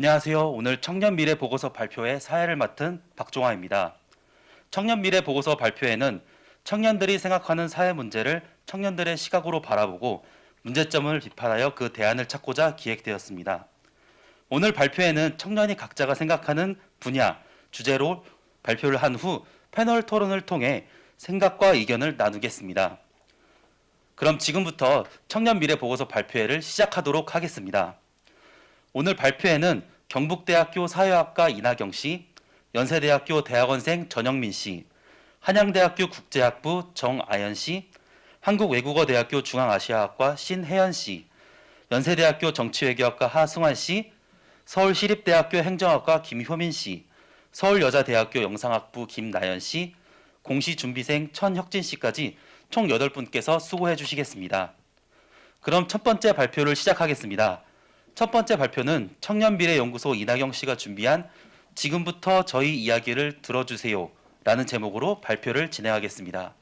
안녕하세요. 오늘 청년미래 보고서 발표회 사회를 맡은 박종화입니다. 청년미래 보고서 발표회는 청년들이 생각하는 사회 문제를 청년들의 시각으로 바라보고 문제점을 비판하여 그 대안을 찾고자 기획되었습니다. 오늘 발표회는 청년이 각자가 생각하는 분야, 주제로 발표를 한 후 패널 토론을 통해 생각과 의견을 나누겠습니다. 그럼 지금부터 청년미래 보고서 발표회를 시작하도록 하겠습니다. 오늘 발표회는 경북대학교 사회학과 이나경 씨, 연세대학교 대학원생 전영민 씨, 한양대학교 국제학부 정아연 씨, 한국외국어대학교 중앙아시아학과 신혜연 씨, 연세대학교 정치외교학과 하승환 씨, 서울시립대학교 행정학과 김효민 씨, 서울여자대학교 영상학부 김나연 씨, 공시준비생 천혁진 씨까지 총 8분께서 수고해 주시겠습니다. 그럼 첫 번째 발표를 시작하겠습니다. 첫 번째 발표는 청년미래연구소 이나경 씨가 준비한 지금부터 저희 이야기를 들어주세요 라는 제목으로 발표를 진행하겠습니다.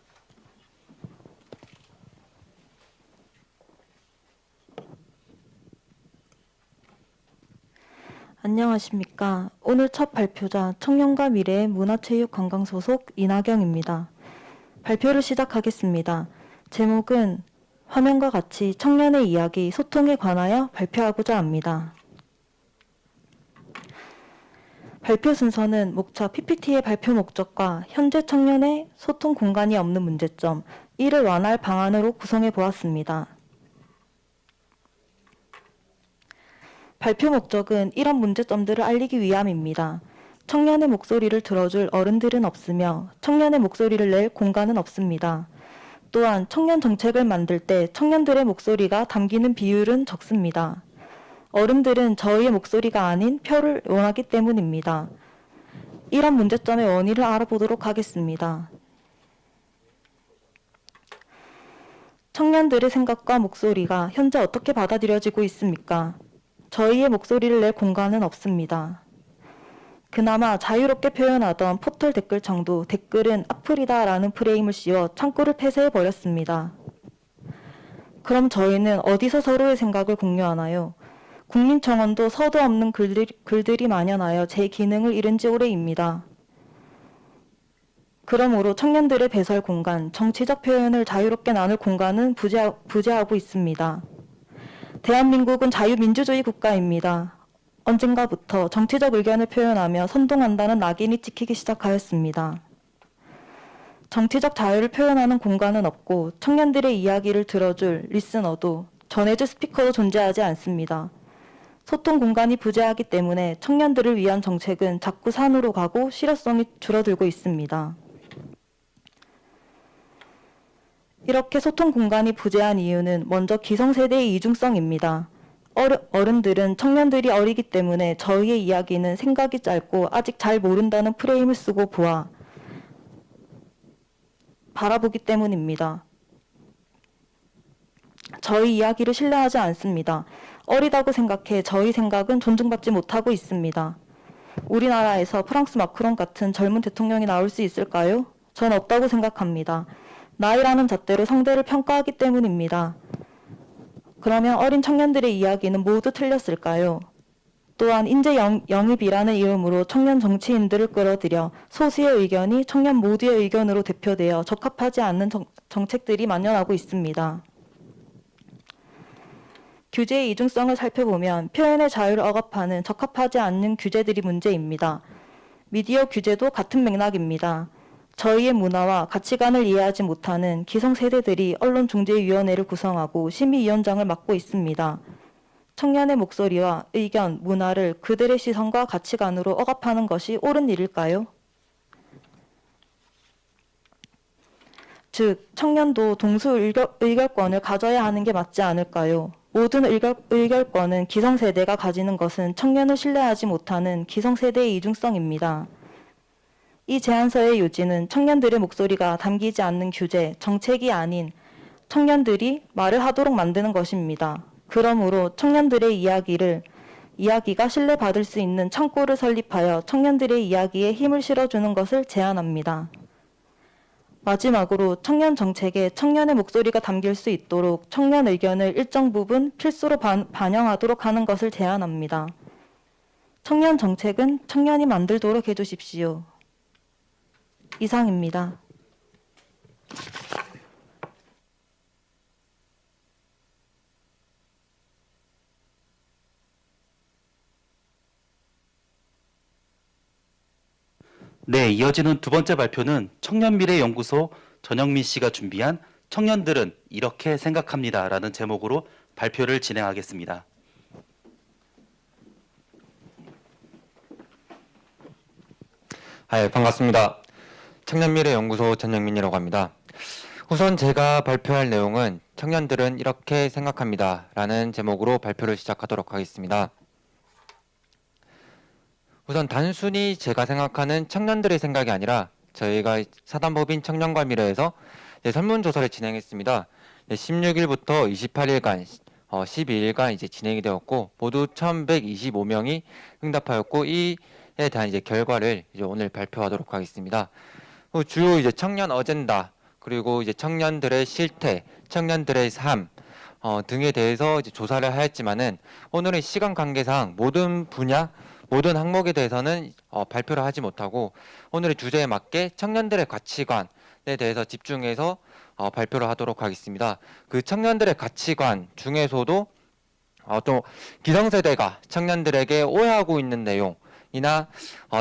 안녕하십니까. 오늘 첫 발표자 청년과 미래의 문화체육관광 소속 이나경입니다. 발표를 시작하겠습니다. 제목은 화면과 같이 청년의 이야기, 소통에 관하여 발표하고자 합니다. 발표 순서는 목차 PPT의 발표 목적과 현재 청년의 소통 공간이 없는 문제점, 이를 완화할 방안으로 구성해 보았습니다. 발표 목적은 이런 문제점들을 알리기 위함입니다. 청년의 목소리를 들어줄 어른들은 없으며 청년의 목소리를 낼 공간은 없습니다. 또한 청년 정책을 만들 때 청년들의 목소리가 담기는 비율은 적습니다. 어른들은 저희의 목소리가 아닌 표를 원하기 때문입니다. 이런 문제점의 원인을 알아보도록 하겠습니다. 청년들의 생각과 목소리가 현재 어떻게 받아들여지고 있습니까? 저희의 목소리를 낼 공간은 없습니다. 그나마 자유롭게 표현하던 포털 댓글창도 댓글은 악플이다 라는 프레임을 씌워 창구를 폐쇄해버렸습니다. 그럼 저희는 어디서 서로의 생각을 공유하나요? 국민청원도 서도 없는 글들이 만연하여 제 기능을 잃은 지 오래입니다. 그러므로 청년들의 배설 공간, 정치적 표현을 자유롭게 나눌 공간은 부재하고 있습니다. 대한민국은 자유민주주의 국가입니다. 언젠가부터 정치적 의견을 표현하며 선동한다는 낙인이 찍히기 시작하였습니다. 정치적 자유를 표현하는 공간은 없고 청년들의 이야기를 들어줄 리스너도 전해줄 스피커도 존재하지 않습니다. 소통 공간이 부재하기 때문에 청년들을 위한 정책은 자꾸 산으로 가고 실효성이 줄어들고 있습니다. 이렇게 소통 공간이 부재한 이유는 먼저 기성세대의 이중성입니다. 어른들은 청년들이 어리기 때문에 저희의 이야기는 생각이 짧고 아직 잘 모른다는 프레임을 쓰고 바라보기 때문입니다. 저희 이야기를 신뢰하지 않습니다. 어리다고 생각해 저희 생각은 존중받지 못하고 있습니다. 우리나라에서 프랑스 마크롱 같은 젊은 대통령이 나올 수 있을까요? 전 없다고 생각합니다. 나이라는 잣대로 상대를 평가하기 때문입니다. 그러면 어린 청년들의 이야기는 모두 틀렸을까요? 또한 인재 영입이라는 이름으로 청년 정치인들을 끌어들여 소수의 의견이 청년 모두의 의견으로 대표되어 적합하지 않는 정책들이 만연하고 있습니다. 규제의 이중성을 살펴보면 표현의 자유를 억압하는 적합하지 않는 규제들이 문제입니다. 미디어 규제도 같은 맥락입니다. 저희의 문화와 가치관을 이해하지 못하는 기성세대들이 언론중재위원회를 구성하고 심의위원장을 맡고 있습니다. 청년의 목소리와 의견, 문화를 그들의 시선과 가치관으로 억압하는 것이 옳은 일일까요? 즉, 청년도 동수 의결권을 가져야 하는 게 맞지 않을까요? 모든 의결권은 기성세대가 가지는 것은 청년을 신뢰하지 못하는 기성세대의 이중성입니다. 이 제안서의 요지는 청년들의 목소리가 담기지 않는 규제, 정책이 아닌 청년들이 말을 하도록 만드는 것입니다. 그러므로 청년들의 이야기가 신뢰받을 수 있는 창구를 설립하여 청년들의 이야기에 힘을 실어주는 것을 제안합니다. 마지막으로 청년 정책에 청년의 목소리가 담길 수 있도록 청년 의견을 일정 부분 필수로 반영하도록 하는 것을 제안합니다. 청년 정책은 청년이 만들도록 해주십시오. 이상입니다. 네, 이어지는 두 번째 발표는 청년미래연구소 전영민 씨가 준비한 청년들은 이렇게 생각합니다라는 제목으로 발표를 진행하겠습니다. 반갑습니다. 청년미래연구소 전영민이라고 합니다. 우선 제가 발표할 내용은 청년들은 이렇게 생각합니다 라는 제목으로 발표를 시작하도록 하겠습니다. 우선 단순히 제가 생각하는 청년들의 생각이 아니라 저희가 사단법인 청년과 미래에서 설문조사를 진행했습니다. 16일부터 28일간 12일간 진행이 되었고 모두 1,125명이 응답하였고 이에 대한 결과를 오늘 발표하도록 하겠습니다. 주요 청년 어젠다 그리고 청년들의 실태, 청년들의 삶 등에 대해서 조사를 하였지만은 오늘은 시간 관계상 모든 분야, 모든 항목에 대해서는 발표를 하지 못하고 오늘의 주제에 맞게 청년들의 가치관에 대해서 집중해서 발표를 하도록 하겠습니다. 그 청년들의 가치관 중에서도 또 기성세대가 청년들에게 오해하고 있는 내용이나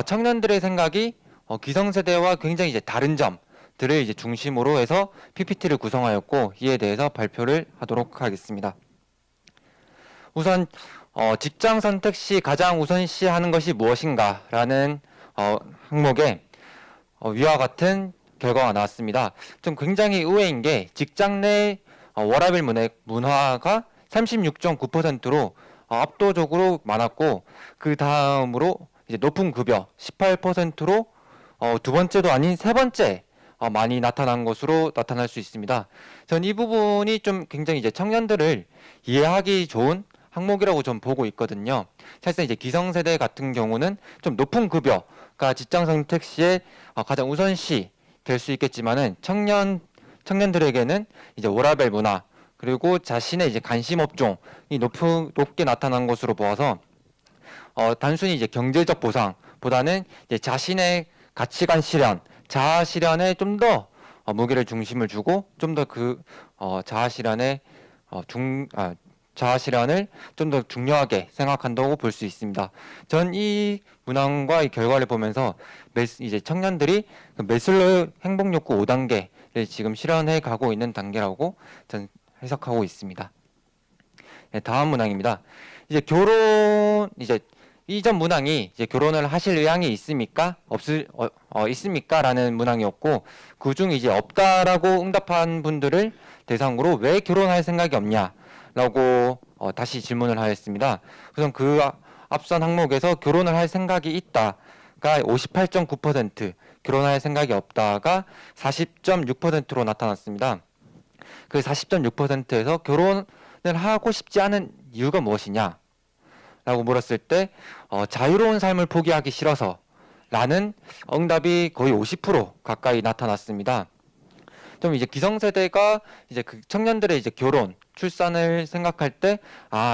청년들의 생각이 기성세대와 굉장히 다른 점들을 중심으로 해서 PPT를 구성하였고 이에 대해서 발표를 하도록 하겠습니다. 우선 직장 선택 시 가장 우선시하는 것이 무엇인가 라는 항목에 위와 같은 결과가 나왔습니다. 좀 굉장히 의외인 게 직장 내 워라밸 문화가 36.9%로 압도적으로 많았고 그 다음으로 높은 급여 18%로 두 번째도 아닌 세 번째 많이 나타난 것으로 나타날 수 있습니다. 전 이 부분이 좀 굉장히 청년들을 이해하기 좋은 항목이라고 좀 보고 있거든요. 사실상 기성세대 같은 경우는 좀 높은 급여가 직장 선택 시에 가장 우선시 될 수 있겠지만은 청년들에게는 워라밸 문화 그리고 자신의 관심 업종이 높게 나타난 것으로 보아서 단순히 경제적 보상보다는 자신의 가치관 실현, 자아 실현에 좀 더 무게를 중심을 주고 좀 더 그 자아 실현을 좀 더 중요하게 생각한다고 볼 수 있습니다. 전 이 문항과 이 결과를 보면서 청년들이 매슬로우 행복욕구 5단계를 지금 실현해 가고 있는 단계라고 전 해석하고 있습니다. 네, 다음 문항입니다. 이전 문항이 결혼을 하실 의향이 있습니까? 있습니까? 라는 문항이었고 그중 없다라고 응답한 분들을 대상으로 왜 결혼할 생각이 없냐? 라고 다시 질문을 하였습니다. 우선 그 앞선 항목에서 결혼을 할 생각이 있다가 58.9%, 결혼할 생각이 없다가 40.6%로 나타났습니다. 그 40.6%에서 결혼을 하고 싶지 않은 이유가 무엇이냐? 라고 물었을 때 자유로운 삶을 포기하기 싫어서 라는 응답이 거의 50% 가까이 나타났습니다. 좀 기성세대가 그 청년들의 결혼, 출산을 생각할 때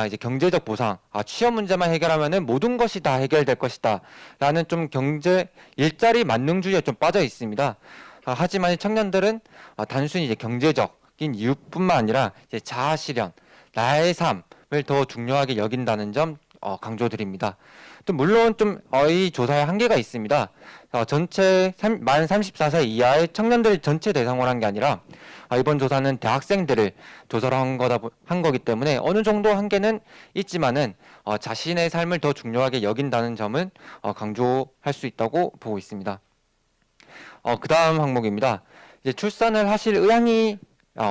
이제 경제적 보상, 취업 문제만 해결하면은 모든 것이 다 해결될 것이다 라는 좀 일자리 만능주의에 좀 빠져 있습니다. 하지만 청년들은 단순히 경제적인 이유뿐만 아니라 자아 실현, 나의 삶을 더 중요하게 여긴다는 점 강조드립니다. 또 물론 좀 이 조사에 한계가 있습니다. 전체 만 34세 이하의 청년들 전체 대상으로 한 게 아니라 이번 조사는 대학생들을 조사를 한 거기 때문에 어느 정도 한계는 있지만은 자신의 삶을 더 중요하게 여긴다는 점은 강조할 수 있다고 보고 있습니다. 그 다음 항목입니다. 출산을 하실 의향이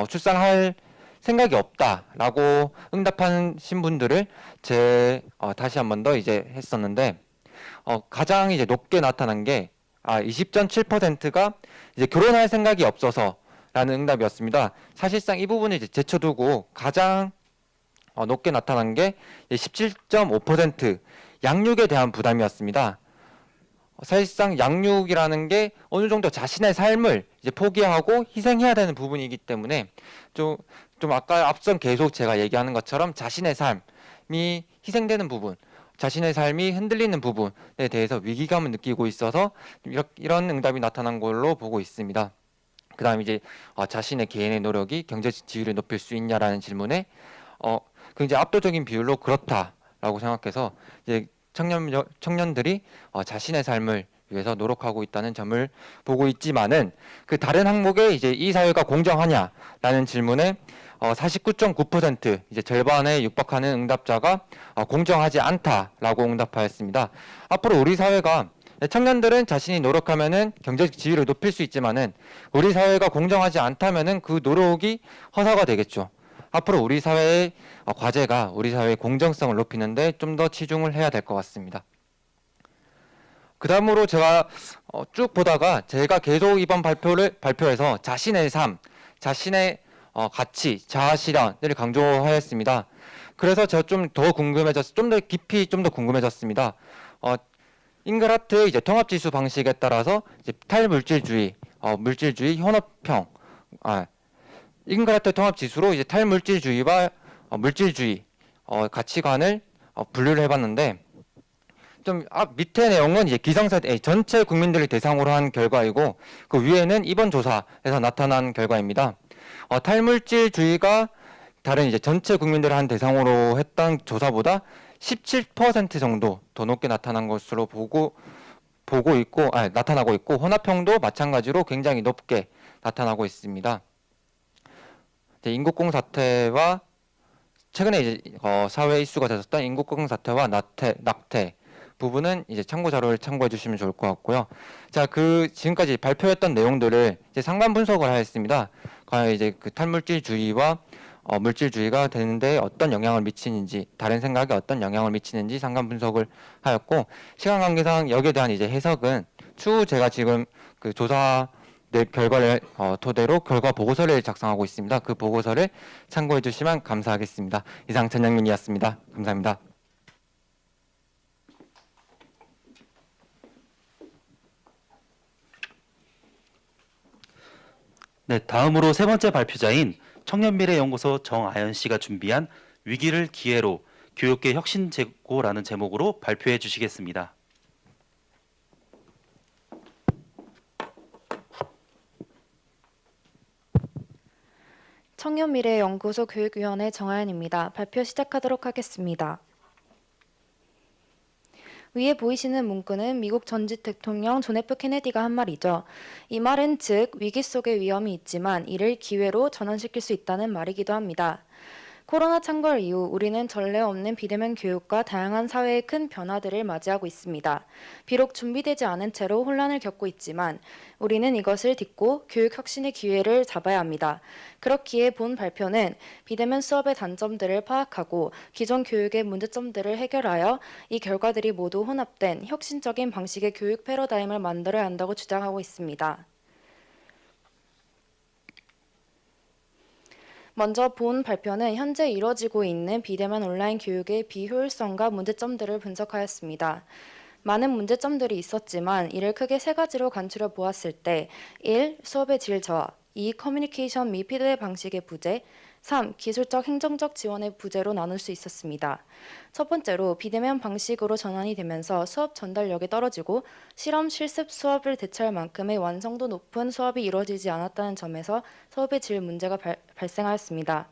출산할 생각이 없다라고 응답하신 분들을 다시 한 번 더 했었는데 가장 높게 나타난 게 20.7%가 결혼할 생각이 없어서라는 응답이었습니다. 사실상 이 부분을 제쳐두고 가장 높게 나타난 게 17.5% 양육에 대한 부담이었습니다. 사실상 양육이라는 게 어느 정도 자신의 삶을 포기하고 희생해야 되는 부분이기 때문에 좀 아까 앞선 계속 제가 얘기하는 것처럼 자신의 삶이 희생되는 부분, 자신의 삶이 흔들리는 부분에 대해서 위기감을 느끼고 있어서 이런 응답이 나타난 걸로 보고 있습니다. 그다음 이제 자신의 개인의 노력이 경제 지위를 높일 수 있냐라는 질문에 굉장히 압도적인 비율로 그렇다라고 생각해서 이제 청년들이 자신의 삶을 위해서 노력하고 있다는 점을 보고 있지만은 그 다른 항목에 이제 이 사회가 공정하냐라는 질문에 49.9% 이제 절반에 육박하는 응답자가 공정하지 않다라고 응답하였습니다. 앞으로 우리 사회가 청년들은 자신이 노력하면은 경제 지위를 높일 수 있지만은 우리 사회가 공정하지 않다면은 그 노력이 허사가 되겠죠. 앞으로 우리 사회의 과제가 우리 사회의 공정성을 높이는데 좀 더 치중을 해야 될 것 같습니다. 그 다음으로 제가 쭉 보다가 제가 계속 이번 발표에서 자신의 삶, 자신의 가치, 자아 실현을 강조하였습니다. 그래서 제가 좀 더 깊이 좀 더 궁금해졌습니다. 잉그라트의 이제 통합지수 방식에 따라서 이제 탈물질주의, 물질주의, 현업형, 잉그라트 통합지수로 이제 탈물질주의와 물질주의 가치관을 분류를 해봤는데 좀 밑에 내용은 이제 기성세대 전체 국민들을 대상으로 한 결과이고 그 위에는 이번 조사에서 나타난 결과입니다. 탈물질주의가 다른 이제 전체 국민들을 한 대상으로 했던 조사보다 17% 정도 더 높게 나타난 것으로 나타나고 있고 혼합형도 마찬가지로 굉장히 높게 나타나고 있습니다. 인국공 사태와 최근에 이제 사회 이슈가 됐었던 인국공 사태와 낙태 부분은 이제 참고 자료를 참고해 주시면 좋을 것 같고요. 자, 지금까지 발표했던 내용들을 이제 상관 분석을 하였습니다. 과연 이제 그 탈물질주의와 물질주의가 되는데 어떤 영향을 미치는지, 다른 생각에 어떤 영향을 미치는지 상관 분석을 하였고, 시간 관계상 여기에 대한 이제 해석은 추후 제가 지금 그 조사 결과를 토대로 결과 보고서를 작성하고 있습니다. 그 보고서를 참고해 주시면 감사하겠습니다. 이상 전영민이었습니다. 감사합니다. 네, 다음으로 세 번째 발표자인 청년미래연구소 정아연 씨가 준비한 위기를 기회로 교육계 혁신 제고라는 제목으로 발표해 주시겠습니다. 청년미래연구소 교육위원회 정아연입니다. 발표 시작하도록 하겠습니다. 위에 보이시는 문구는 미국 전직 대통령 존 F 케네디가 한 말이죠. 이 말은 즉 위기 속에 위험이 있지만 이를 기회로 전환시킬 수 있다는 말이기도 합니다. 코로나 창궐 이후 우리는 전례 없는 비대면 교육과 다양한 사회의 큰 변화들을 맞이하고 있습니다. 비록 준비되지 않은 채로 혼란을 겪고 있지만 우리는 이것을 딛고 교육 혁신의 기회를 잡아야 합니다. 그렇기에 본 발표는 비대면 수업의 단점들을 파악하고 기존 교육의 문제점들을 해결하여 이 결과들이 모두 혼합된 혁신적인 방식의 교육 패러다임을 만들어야 한다고 주장하고 있습니다. 먼저 본 발표는 현재 이뤄지고 있는 비대면 온라인 교육의 비효율성과 문제점들을 분석하였습니다. 많은 문제점들이 있었지만 이를 크게 세 가지로 간추려 보았을 때 1. 수업의 질 저하 2. 커뮤니케이션 및 피드백 방식의 부재 3. 기술적 행정적 지원의 부재로 나눌 수 있었습니다. 첫 번째로 비대면 방식으로 전환이 되면서 수업 전달력이 떨어지고 실험 실습 수업을 대체할 만큼의 완성도 높은 수업이 이루어지지 않았다는 점에서 수업의 질 문제가 발생하였습니다.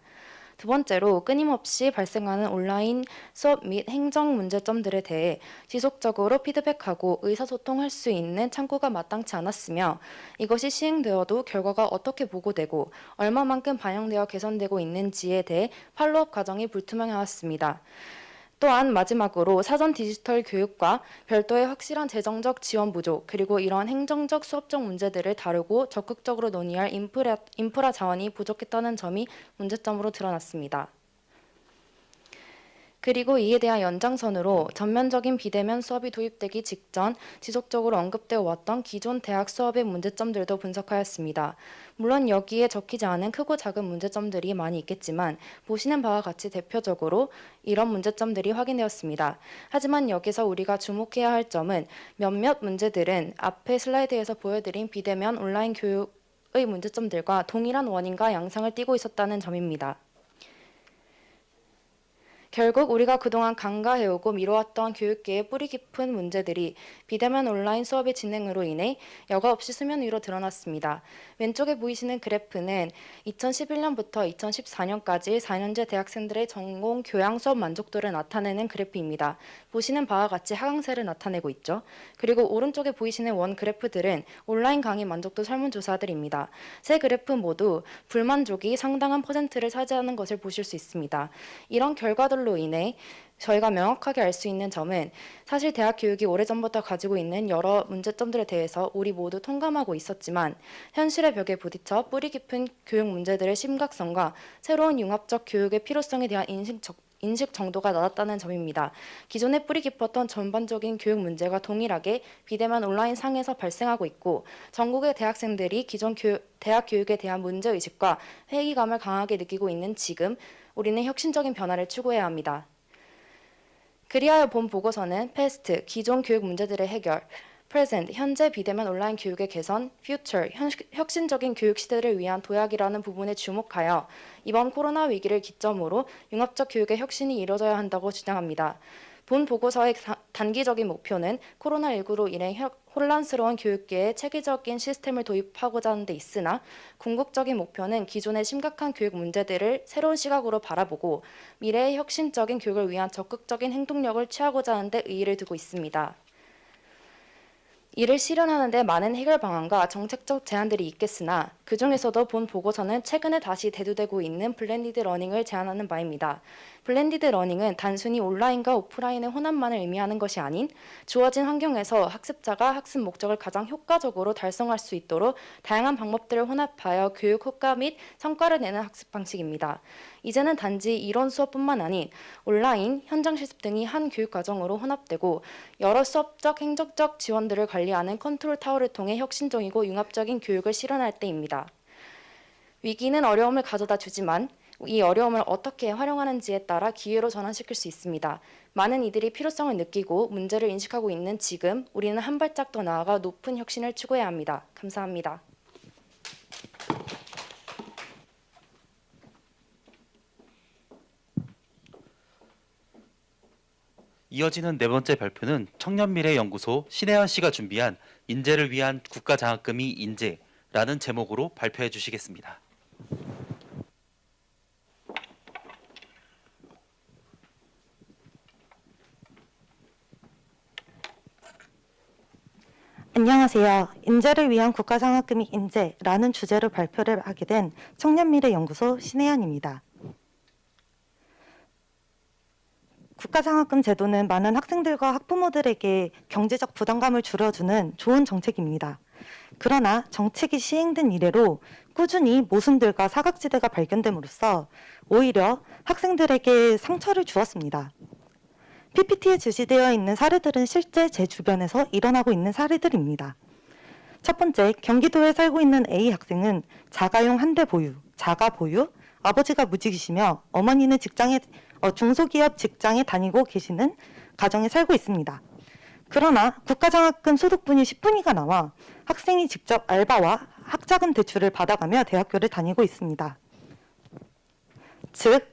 두 번째로 끊임없이 발생하는 온라인 수업 및 행정 문제점들에 대해 지속적으로 피드백하고 의사소통할 수 있는 창구가 마땅치 않았으며 이것이 시행되어도 결과가 어떻게 보고되고 얼마만큼 반영되어 개선되고 있는지에 대해 팔로업 과정이 불투명해왔습니다. 또한 마지막으로 사전 디지털 교육과 별도의 확실한 재정적 지원 부족 그리고 이러한 행정적 수업적 문제들을 다루고 적극적으로 논의할 인프라 자원이 부족했다는 점이 문제점으로 드러났습니다. 그리고 이에 대한 연장선으로 전면적인 비대면 수업이 도입되기 직전 지속적으로 언급되어 왔던 기존 대학 수업의 문제점들도 분석하였습니다. 물론 여기에 적히지 않은 크고 작은 문제점들이 많이 있겠지만 보시는 바와 같이 대표적으로 이런 문제점들이 확인되었습니다. 하지만 여기서 우리가 주목해야 할 점은 몇몇 문제들은 앞에 슬라이드에서 보여드린 비대면 온라인 교육의 문제점들과 동일한 원인과 양상을 띠고 있었다는 점입니다. 결국 우리가 그동안 간과해오고 미뤄왔던 교육계의 뿌리 깊은 문제들이 비대면 온라인 수업의 진행으로 인해 여과 없이 수면 위로 드러났습니다. 왼쪽에 보이시는 그래프는 2011년부터 2014년까지 4년제 대학생들의 전공 교양 수업 만족도를 나타내는 그래프입니다. 보시는 바와 같이 하강세를 나타내고 있죠. 그리고 오른쪽에 보이시는 원 그래프들은 온라인 강의 만족도 설문조사들입니다. 세 그래프 모두 불만족이 상당한 퍼센트를 차지하는 것을 보실 수 있습니다. 이런 결과들로 인해 저희가 명확하게 알 수 있는 점은 사실 대학 교육이 오래전부터 가지고 있는 여러 문제점들에 대해서 우리 모두 통감하고 있었지만 현실의 벽에 부딪혀 뿌리 깊은 교육 문제들의 심각성과 새로운 융합적 교육의 필요성에 대한 인식 정도가 낮았다는 점입니다. 기존에 뿌리 깊었던 전반적인 교육 문제가 동일하게 비대면 온라인 상에서 발생하고 있고 전국의 대학생들이 기존 대학 교육에 대한 문제의식과 회의감을 강하게 느끼고 있는 지금 우리는 혁신적인 변화를 추구해야 합니다. 그리하여 본 보고서는 패스트, 기존 교육 문제들의 해결, 프레젠트, 현재 비대면 온라인 교육의 개선, 퓨처, 혁신적인 교육 시대를 위한 도약이라는 부분에 주목하여 이번 코로나 위기를 기점으로 융합적 교육의 혁신이 이뤄져야 한다고 주장합니다. 본 보고서의 단기적인 목표는 코로나19로 인해 혼란스러운 교육계에 체계적인 시스템을 도입하고자 하는 데 있으나 궁극적인 목표는 기존의 심각한 교육 문제들을 새로운 시각으로 바라보고 미래의 혁신적인 교육을 위한 적극적인 행동력을 취하고자 하는 데 의의를 두고 있습니다. 이를 실현하는 데 많은 해결 방안과 정책적 제안들이 있겠으나 그중에서도 본 보고서는 최근에 다시 대두되고 있는 블렌디드 러닝을 제안하는 바입니다. 블렌디드 러닝은 단순히 온라인과 오프라인의 혼합만을 의미하는 것이 아닌 주어진 환경에서 학습자가 학습 목적을 가장 효과적으로 달성할 수 있도록 다양한 방법들을 혼합하여 교육 효과 및 성과를 내는 학습 방식입니다. 이제는 단지 이론 수업뿐만 아닌 온라인, 현장 실습 등이 한 교육 과정으로 혼합되고 여러 수업적, 행정적 지원들을 관리하는 컨트롤 타워를 통해 혁신적이고 융합적인 교육을 실현할 때입니다. 위기는 어려움을 가져다 주지만 이 어려움을 어떻게 활용하는지에 따라 기회로 전환시킬 수 있습니다. 많은 이들이 필요성을 느끼고 문제를 인식하고 있는 지금 우리는 한 발짝 더 나아가 높은 혁신을 추구해야 합니다. 감사합니다. 이어지는 네 번째 발표는 청년미래연구소 신혜연 씨가 준비한 인재를 위한 국가장학금이 인재라는 제목으로 발표해 주시겠습니다. 안녕하세요. 인재를 위한 국가장학금이 인재라는 주제로 발표를 하게 된 청년미래연구소 신혜연입니다. 국가장학금 제도는 많은 학생들과 학부모들에게 경제적 부담감을 줄여주는 좋은 정책입니다. 그러나 정책이 시행된 이래로 꾸준히 모순들과 사각지대가 발견됨으로써 오히려 학생들에게 상처를 주었습니다. PPT에 제시되어 있는 사례들은 실제 제 주변에서 일어나고 있는 사례들입니다. 첫 번째, 경기도에 살고 있는 A 학생은 자가용 한 대 보유, 자가 보유, 아버지가 무직이시며 어머니는 중소기업 직장에 다니고 계시는 가정에 살고 있습니다. 그러나 국가장학금 소득분이 10분위가 나와 학생이 직접 알바와 학자금 대출을 받아가며 대학교를 다니고 있습니다. 즉,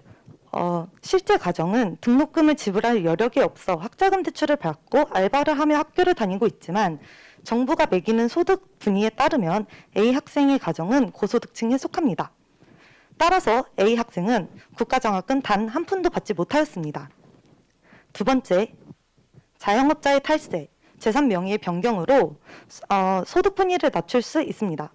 실제 가정은 등록금을 지불할 여력이 없어 학자금 대출을 받고 알바를 하며 학교를 다니고 있지만 정부가 매기는 소득 분위에 따르면 A 학생의 가정은 고소득층에 속합니다. 따라서 A 학생은 국가장학금 단 한 푼도 받지 못하였습니다. 두 번째, 자영업자의 탈세, 재산 명의의 변경으로 소득 분위를 낮출 수 있습니다.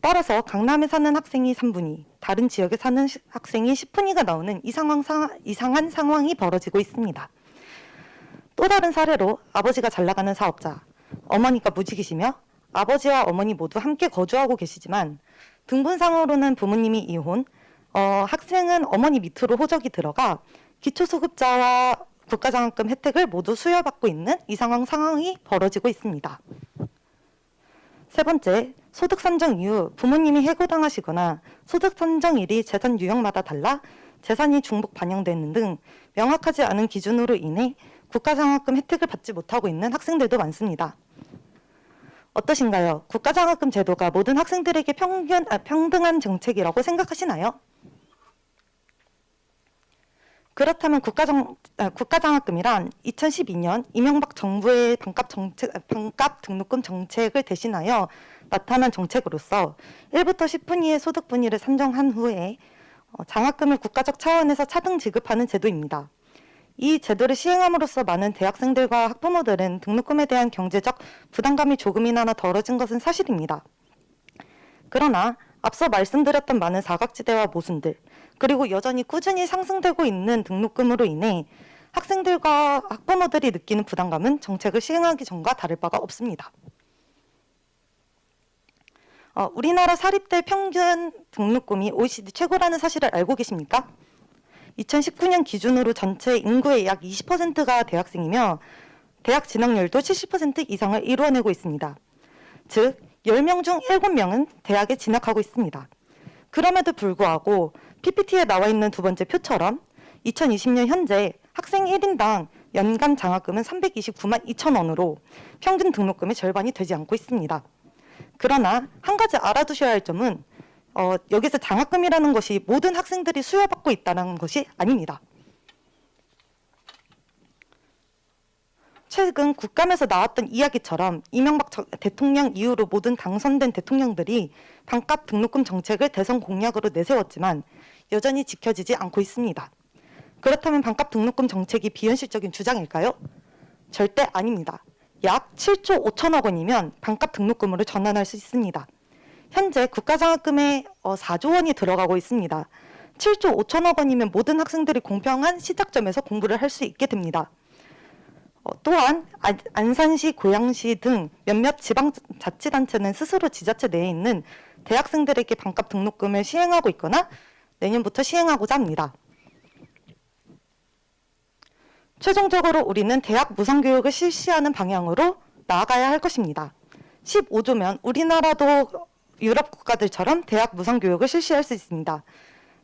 따라서 강남에 사는 학생이 3분위, 다른 지역에 사는 학생이 10분위가 나오는 이상한 상황이 벌어지고 있습니다. 또 다른 사례로 아버지가 잘 나가는 사업자, 어머니가 무직이시며 아버지와 어머니 모두 함께 거주하고 계시지만 등본상으로는 부모님이 이혼, 학생은 어머니 밑으로 호적이 들어가 기초소득자와 국가장학금 혜택을 모두 수여받고 있는 이상한 상황이 벌어지고 있습니다. 세 번째, 소득 산정 이후 부모님이 해고당하시거나 소득 산정일이 재산 유형마다 달라 재산이 중복 반영되는 등 명확하지 않은 기준으로 인해 국가장학금 혜택을 받지 못하고 있는 학생들도 많습니다. 어떠신가요? 국가장학금 제도가 모든 학생들에게 평등한 정책이라고 생각하시나요? 그렇다면 국가장학금이란 2012년 이명박 정부의 반값 등록금 정책을 대신하여 나타난 정책으로서 1부터 10분위의 소득 분위를 산정한 후에 장학금을 국가적 차원에서 차등 지급하는 제도입니다. 이 제도를 시행함으로써 많은 대학생들과 학부모들은 등록금에 대한 경제적 부담감이 조금이나마 덜어진 것은 사실입니다. 그러나 앞서 말씀드렸던 많은 사각지대와 모순들, 그리고 여전히 꾸준히 상승되고 있는 등록금으로 인해 학생들과 학부모들이 느끼는 부담감은 정책을 시행하기 전과 다를 바가 없습니다. 우리나라 사립대 평균 등록금이 OECD 최고라는 사실을 알고 계십니까? 2019년 기준으로 전체 인구의 약 20%가 대학생이며 대학 진학률도 70% 이상을 이루어내고 있습니다. 즉 10명 중 7명은 대학에 진학하고 있습니다. 그럼에도 불구하고 PPT에 나와 있는 두 번째 표처럼 2020년 현재 학생 1인당 연간 장학금은 329만 2천 원으로 평균 등록금의 절반이 되지 않고 있습니다. 그러나 한 가지 알아두셔야 할 점은 여기서 장학금이라는 것이 모든 학생들이 수여받고 있다는 것이 아닙니다. 최근 국감에서 나왔던 이야기처럼 이명박 대통령 이후로 모든 당선된 대통령들이 반값 등록금 정책을 대선 공약으로 내세웠지만 여전히 지켜지지 않고 있습니다. 그렇다면 반값 등록금 정책이 비현실적인 주장일까요? 절대 아닙니다. 약 7조 5천억 원이면 반값 등록금으로 전환할 수 있습니다. 현재 국가장학금에 4조 원이 들어가고 있습니다. 7조 5천억 원이면 모든 학생들이 공평한 시작점에서 공부를 할 수 있게 됩니다. 또한 안산시, 고양시 등 몇몇 지방자치단체는 스스로 지자체 내에 있는 대학생들에게 반값 등록금을 시행하고 있거나 내년부터 시행하고자 합니다. 최종적으로 우리는 대학 무상교육을 실시하는 방향으로 나아가야 할 것입니다. 15조면 우리나라도 유럽 국가들처럼 대학 무상교육을 실시할 수 있습니다.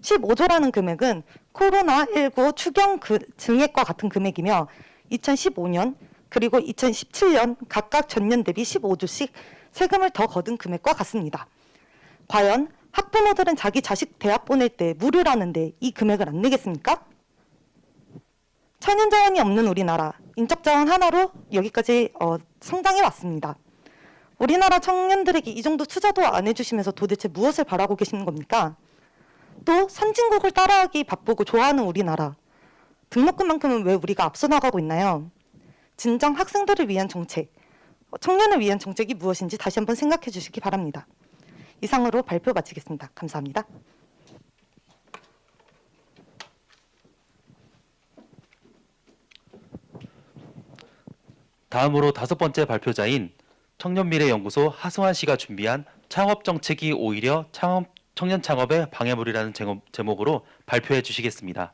15조라는 금액은 코로나19 추경 증액과 같은 금액이며 2015년 그리고 2017년 각각 전년 대비 15조씩 세금을 더 거둔 금액과 같습니다. 과연 학부모들은 자기 자식 대학 보낼 때 무료라는데 이 금액을 안 내겠습니까? 천연자원이 없는 우리나라, 인적자원 하나로 여기까지 성장해 왔습니다. 우리나라 청년들에게 이 정도 투자도 안 해주시면서 도대체 무엇을 바라고 계시는 겁니까? 또 선진국을 따라하기 바쁘고 좋아하는 우리나라, 등록금만큼은 왜 우리가 앞서 나가고 있나요? 진정 학생들을 위한 정책, 청년을 위한 정책이 무엇인지 다시 한번 생각해 주시기 바랍니다. 이상으로 발표 마치겠습니다. 감사합니다. 다음으로 5번째 발표자인 청년미래연구소 하승환 씨가 준비한 창업정책이 오히려 청년 창업의 방해물이라는 제목으로 발표해 주시겠습니다.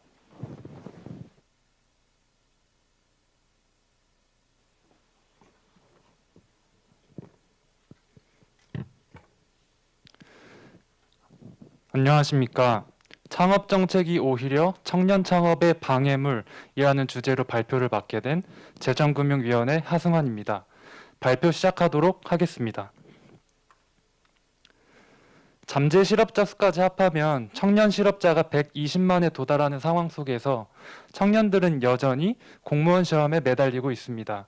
안녕하십니까. 창업정책이 오히려 청년 창업의 방해물이라는 주제로 발표를 맡게 된 재정금융위원회 하승환입니다. 발표 시작하도록 하겠습니다. 잠재 실업자 수까지 합하면 청년 실업자가 120만에 도달하는 상황 속에서 청년들은 여전히 공무원 시험에 매달리고 있습니다.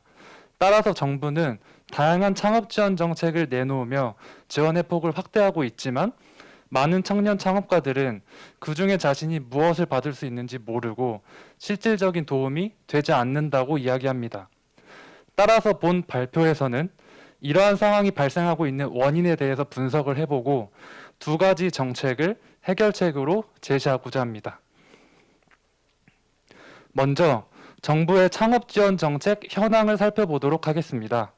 따라서 정부는 다양한 창업 지원 정책을 내놓으며 지원의 폭을 확대하고 있지만 많은 청년 창업가들은 그중에 자신이 무엇을 받을 수 있는지 모르고 실질적인 도움이 되지 않는다고 이야기합니다. 따라서 본 발표에서는 이러한 상황이 발생하고 있는 원인에 대해서 분석을 해보고 2가지 정책을 해결책으로 제시하고자 합니다. 먼저 정부의 창업지원 정책 현황을 살펴보도록 하겠습니다.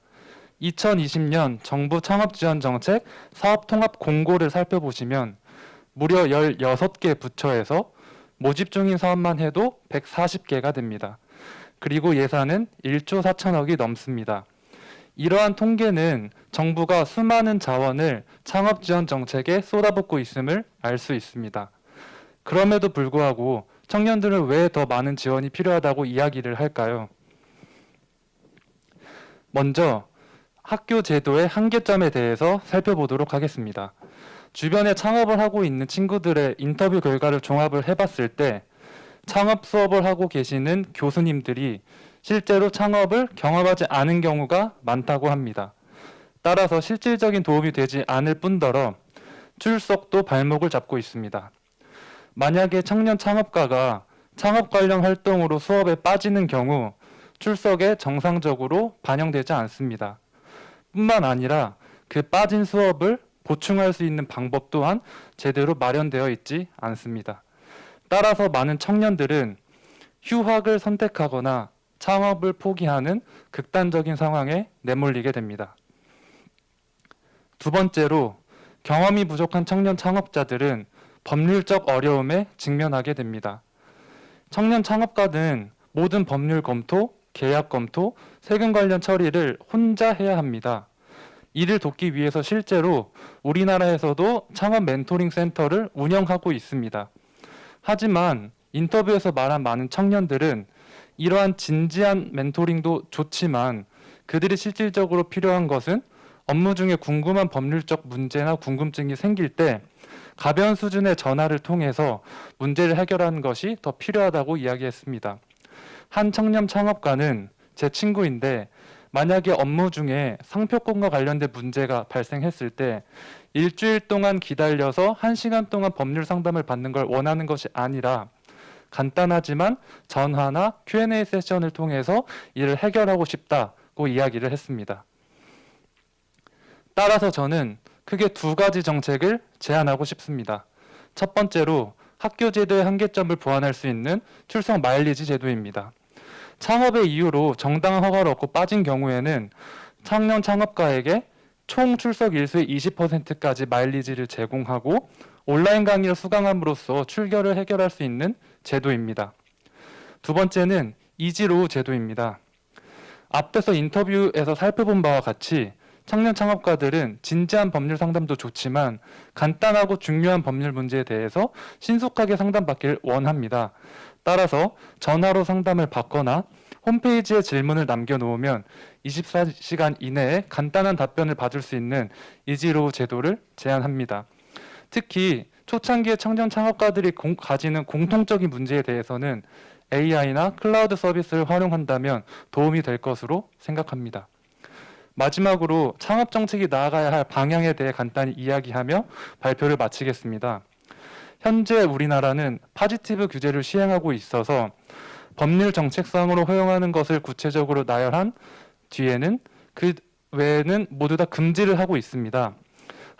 2020년 정부 창업지원정책 사업통합 공고를 살펴보시면 무려 16개 부처에서 모집 중인 사업만 해도 140개가 됩니다. 그리고 예산은 1조 4천억이 넘습니다. 이러한 통계는 정부가 수많은 자원을 창업지원정책에 쏟아붓고 있음을 알 수 있습니다. 그럼에도 불구하고 청년들은 왜 더 많은 지원이 필요하다고 이야기를 할까요? 먼저 학교 제도의 한계점에 대해서 살펴보도록 하겠습니다. 주변에 창업을 하고 있는 친구들의 인터뷰 결과를 종합을 해봤을 때 창업 수업을 하고 계시는 교수님들이 실제로 창업을 경험하지 않은 경우가 많다고 합니다. 따라서 실질적인 도움이 되지 않을 뿐더러 출석도 발목을 잡고 있습니다. 만약에 청년 창업가가 창업 관련 활동으로 수업에 빠지는 경우 출석에 정상적으로 반영되지 않습니다. 뿐만 아니라 그 빠진 수업을 보충할 수 있는 방법 또한 제대로 마련되어 있지 않습니다. 따라서 많은 청년들은 휴학을 선택하거나 창업을 포기하는 극단적인 상황에 내몰리게 됩니다. 두 번째로 경험이 부족한 청년 창업자들은 법률적 어려움에 직면하게 됩니다. 청년 창업가는 모든 법률 검토, 계약 검토, 세금 관련 처리를 혼자 해야 합니다. 이를 돕기 위해서 실제로 우리나라에서도 창업 멘토링 센터를 운영하고 있습니다. 하지만 인터뷰에서 말한 많은 청년들은 이러한 진지한 멘토링도 좋지만 그들이 실질적으로 필요한 것은 업무 중에 궁금한 법률적 문제나 궁금증이 생길 때 가벼운 수준의 전화를 통해서 문제를 해결하는 것이 더 필요하다고 이야기했습니다. 한 청년 창업가는 제 친구인데 만약에 업무 중에 상표권과 관련된 문제가 발생했을 때 일주일 동안 기다려서 1시간 동안 법률 상담을 받는 걸 원하는 것이 아니라 간단하지만 전화나 Q&A 세션을 통해서 이를 해결하고 싶다고 이야기를 했습니다. 따라서 저는 크게 두 가지 정책을 제안하고 싶습니다. 첫 번째로 학교 제도의 한계점을 보완할 수 있는 출석 마일리지 제도입니다. 창업의 이유로 정당한 허가를 얻고 빠진 경우에는 청년 창업가에게 총 출석 일수의 20%까지 마일리지를 제공하고 온라인 강의를 수강함으로써 출결을 해결할 수 있는 제도입니다. 두 번째는 이지로우 제도입니다. 앞에서 인터뷰에서 살펴본 바와 같이 청년 창업가들은 진지한 법률 상담도 좋지만 간단하고 중요한 법률 문제에 대해서 신속하게 상담받기를 원합니다. 따라서 전화로 상담을 받거나 홈페이지에 질문을 남겨놓으면 24시간 이내에 간단한 답변을 받을 수 있는 이지로우 제도를 제안합니다. 특히 초창기의 청년 창업가들이 가지는 공통적인 문제에 대해서는 AI나 클라우드 서비스를 활용한다면 도움이 될 것으로 생각합니다. 마지막으로 창업 정책이 나아가야 할 방향에 대해 간단히 이야기하며 발표를 마치겠습니다. 현재 우리나라는 파지티브 규제를 시행하고 있어서 법률 정책상으로 허용하는 것을 구체적으로 나열한 뒤에는 그 외에는 모두 다 금지를 하고 있습니다.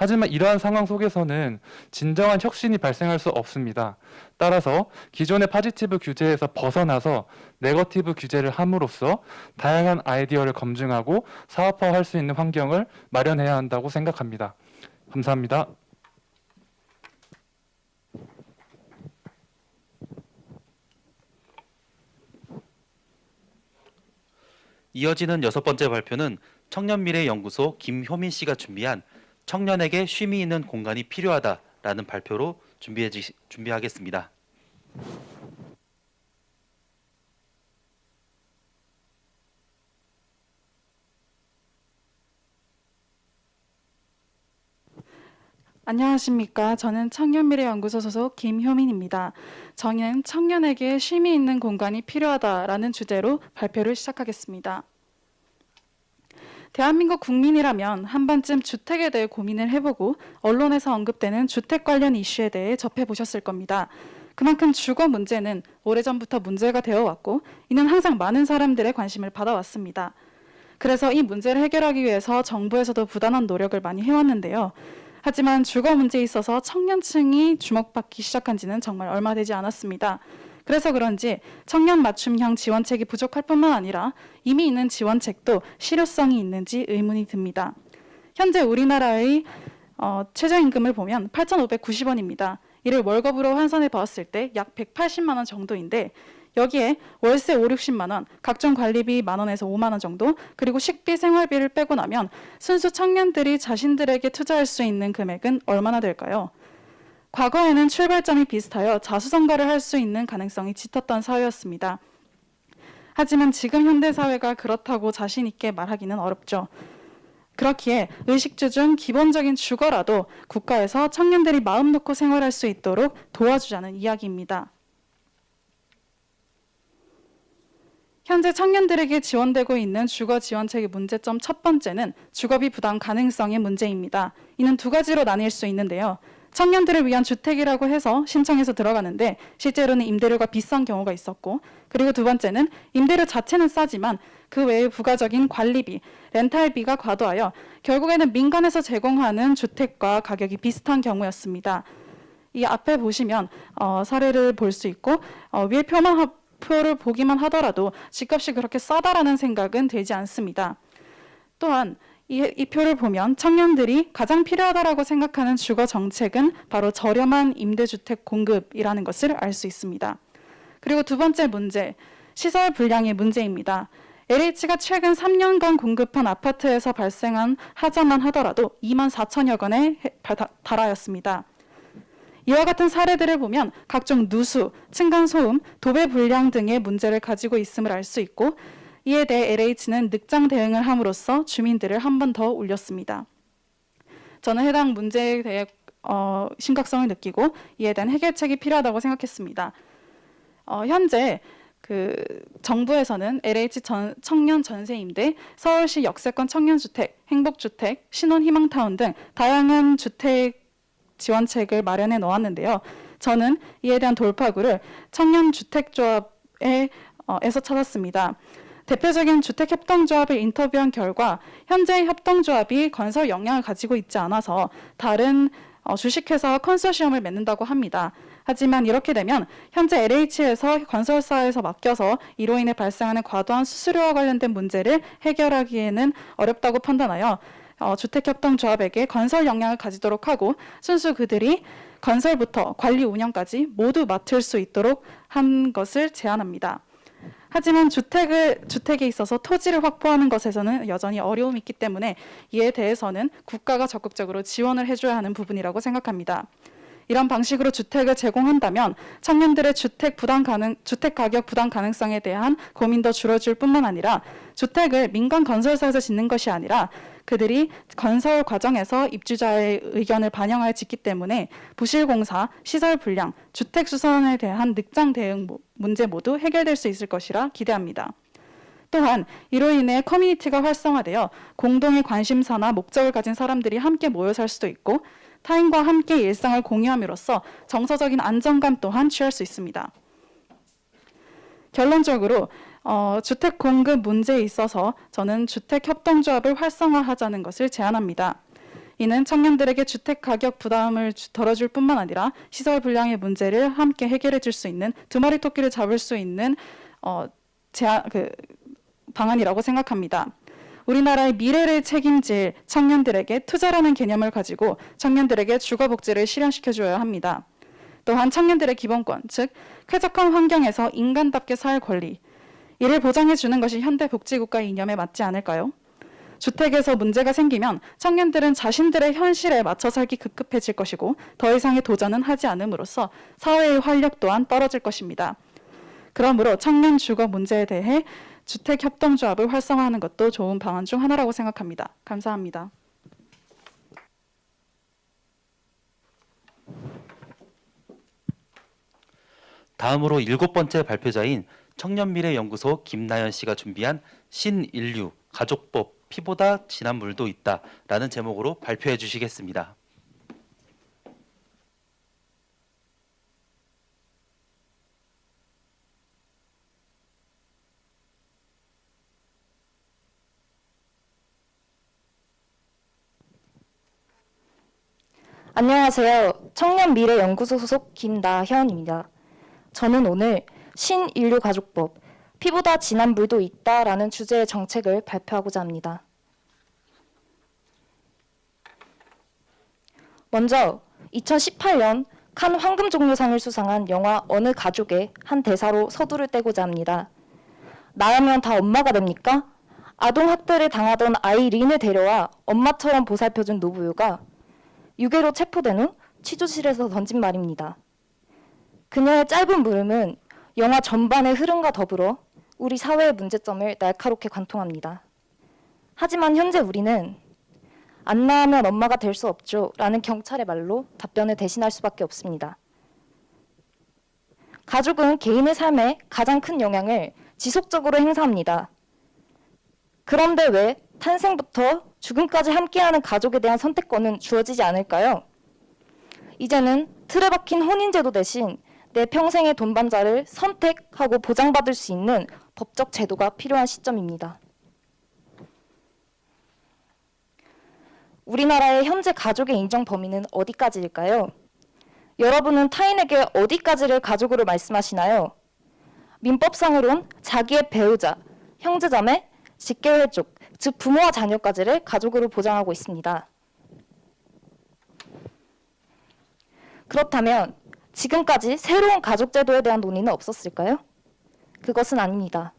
하지만 이러한 상황 속에서는 진정한 혁신이 발생할 수 없습니다. 따라서 기존의 파지티브 규제에서 벗어나서 네거티브 규제를 함으로써 다양한 아이디어를 검증하고 사업화할 수 있는 환경을 마련해야 한다고 생각합니다. 감사합니다. 이어지는 여섯 번째 발표는 청년미래연구소 김효민 씨가 준비한 청년에게 쉼이 있는 공간이 필요하다라는 발표로 준비하겠습니다. 안녕하십니까. 저는 청년미래연구소 소속 김효민입니다. 저는 청년에게 쉼이 있는 공간이 필요하다라는 주제로 발표를 시작하겠습니다. 대한민국 국민이라면 한 번쯤 주택에 대해 고민을 해보고 언론에서 언급되는 주택 관련 이슈에 대해 접해보셨을 겁니다. 그만큼 주거 문제는 오래전부터 문제가 되어왔고 이는 항상 많은 사람들의 관심을 받아왔습니다. 그래서 이 문제를 해결하기 위해서 정부에서도 부단한 노력을 많이 해왔는데요. 하지만 주거 문제에 있어서 청년층이 주목받기 시작한 지는 정말 얼마 되지 않았습니다. 그래서 그런지 청년 맞춤형 지원책이 부족할 뿐만 아니라 이미 있는 지원책도 실효성이 있는지 의문이 듭니다. 현재 우리나라의 최저임금을 보면 8,590원입니다. 이를 월급으로 환산해 보았을 때 약 180만 원 정도인데 여기에 월세 5, 60만 원, 각종 관리비 만 원에서 5만 원 정도, 그리고 식비, 생활비를 빼고 나면 순수 청년들이 자신들에게 투자할 수 있는 금액은 얼마나 될까요? 과거에는 출발점이 비슷하여 자수성가를 할 수 있는 가능성이 짙었던 사회였습니다. 하지만 지금 현대사회가 그렇다고 자신 있게 말하기는 어렵죠. 그렇기에 의식주 중 기본적인 주거라도 국가에서 청년들이 마음 놓고 생활할 수 있도록 도와주자는 이야기입니다. 현재 청년들에게 지원되고 있는 주거 지원책의 문제점 첫 번째는 주거비 부담 가능성의 문제입니다. 이는 두 가지로 나뉠 수 있는데요. 청년들을 위한 주택이라고 해서 신청해서 들어가는데 실제로는 임대료가 비싼 경우가 있었고, 그리고 두 번째는 임대료 자체는 싸지만 그 외에 부가적인 관리비, 렌탈비가 과도하여 결국에는 민간에서 제공하는 주택과 가격이 비슷한 경우였습니다. 이 앞에 보시면 사례를 볼 수 있고 위에 표를 보기만 하더라도 집값이 그렇게 싸다라는 생각은 들지 않습니다. 또한 이 표를 보면 청년들이 가장 필요하다라고 생각하는 주거 정책은 바로 저렴한 임대주택 공급이라는 것을 알 수 있습니다. 그리고 두 번째 문제, 시설 불량의 문제입니다. LH가 최근 3년간 공급한 아파트에서 발생한 하자만 하더라도 2만 4천여 건에 달하였습니다. 이와 같은 사례들을 보면 각종 누수, 층간소음, 도배 불량 등의 문제를 가지고 있음을 알 수 있고, 이에 대해 LH는 늑장 대응을 함으로써 주민들을 한 번 더 울렸습니다. 저는 해당 문제에 대해 심각성을 느끼고 이에 대한 해결책이 필요하다고 생각했습니다. 현재 정부에서는 LH 청년 전세임대, 서울시 역세권 청년주택, 행복주택, 신혼희망타운 등 다양한 주택 지원책을 마련해 놓았는데요. 저는 이에 대한 돌파구를 청년주택조합에서 찾았습니다. 대표적인 주택협동조합을 인터뷰한 결과 현재 협동조합이 건설 역량을 가지고 있지 않아서 다른 주식회사와 컨소시엄을 맺는다고 합니다. 하지만 이렇게 되면 현재 LH에서 건설사에서 맡겨서 이로 인해 발생하는 과도한 수수료와 관련된 문제를 해결하기에는 어렵다고 판단하여 주택협동조합에게 건설 역량을 가지도록 하고 순수 그들이 건설부터 관리 운영까지 모두 맡을 수 있도록 한 것을 제안합니다. 하지만 주택에 있어서 토지를 확보하는 것에서는 여전히 어려움이 있기 때문에 이에 대해서는 국가가 적극적으로 지원을 해줘야 하는 부분이라고 생각합니다. 이런 방식으로 주택을 제공한다면 청년들의 주택 가격 부담 가능성에 대한 고민도 줄어들 뿐만 아니라 주택을 민간 건설사에서 짓는 것이 아니라 그들이 건설 과정에서 입주자의 의견을 반영하여 짓기 때문에 부실공사, 시설 불량, 주택 수선에 대한 늑장 대응 문제 모두 해결될 수 있을 것이라 기대합니다. 또한 이로 인해 커뮤니티가 활성화되어 공동의 관심사나 목적을 가진 사람들이 함께 모여 살 수도 있고 타인과 함께 일상을 공유함으로써 정서적인 안정감 또한 취할 수 있습니다. 결론적으로 주택 공급 문제에 있어서 저는 주택협동조합을 활성화하자는 것을 제안합니다. 이는 청년들에게 주택 가격 부담을 덜어줄 뿐만 아니라 시설 불량의 문제를 함께 해결해 줄 수 있는 두 마리 토끼를 잡을 수 있는 방안이라고 생각합니다. 우리나라의 미래를 책임질 청년들에게 투자라는 개념을 가지고 청년들에게 주거복지를 실현시켜줘야 합니다. 또한 청년들의 기본권, 즉 쾌적한 환경에서 인간답게 살 권리, 이를 보장해주는 것이 현대복지국가의 이념에 맞지 않을까요? 주택에서 문제가 생기면 청년들은 자신들의 현실에 맞춰 살기 급급해질 것이고 더 이상의 도전은 하지 않음으로써 사회의 활력 또한 떨어질 것입니다. 그러므로 청년 주거 문제에 대해 주택협동조합을 활성화하는 것도 좋은 방안 중 하나라고 생각합니다. 감사합니다. 다음으로 7번째 발표자인 청년미래연구소 김나연 씨가 준비한 신인류 가족법 피보다 진한 물도 있다라는 제목으로 발표해 주시겠습니다. 안녕하세요. 청년미래연구소 소속 김나현입니다. 저는 오늘 신인류가족법, 피보다 진한 물도 있다라는 주제의 정책을 발표하고자 합니다. 먼저 2018년 칸 황금종려상을 수상한 영화 어느 가족의 한 대사로 서두를 떼고자 합니다. 나라면 다 엄마가 됩니까? 아동학대를 당하던 아이 린을 데려와 엄마처럼 보살펴준 노부유가 유괴로 체포된 후 취조실에서 던진 말입니다. 그녀의 짧은 물음은 영화 전반의 흐름과 더불어 우리 사회의 문제점을 날카롭게 관통합니다. 하지만 현재 우리는 안 낳으면 엄마가 될 수 없죠 라는 경찰의 말로 답변을 대신할 수밖에 없습니다. 가족은 개인의 삶에 가장 큰 영향을 지속적으로 행사합니다. 그런데 왜 탄생부터 죽음까지 함께하는 가족에 대한 선택권은 주어지지 않을까요? 이제는 틀에 박힌 혼인제도 대신 내 평생의 동반자를 선택하고 보장받을 수 있는 법적 제도가 필요한 시점입니다. 우리나라의 현재 가족의 인정 범위는 어디까지일까요? 여러분은 타인에게 어디까지를 가족으로 말씀하시나요? 민법상으론 자기의 배우자, 형제자매, 직계혈족, 즉 부모와 자녀까지를 가족으로 보장하고 있습니다. 그렇다면 지금까지 새로운 가족제도에 대한 논의는 없었을까요? 그것은 아닙니다.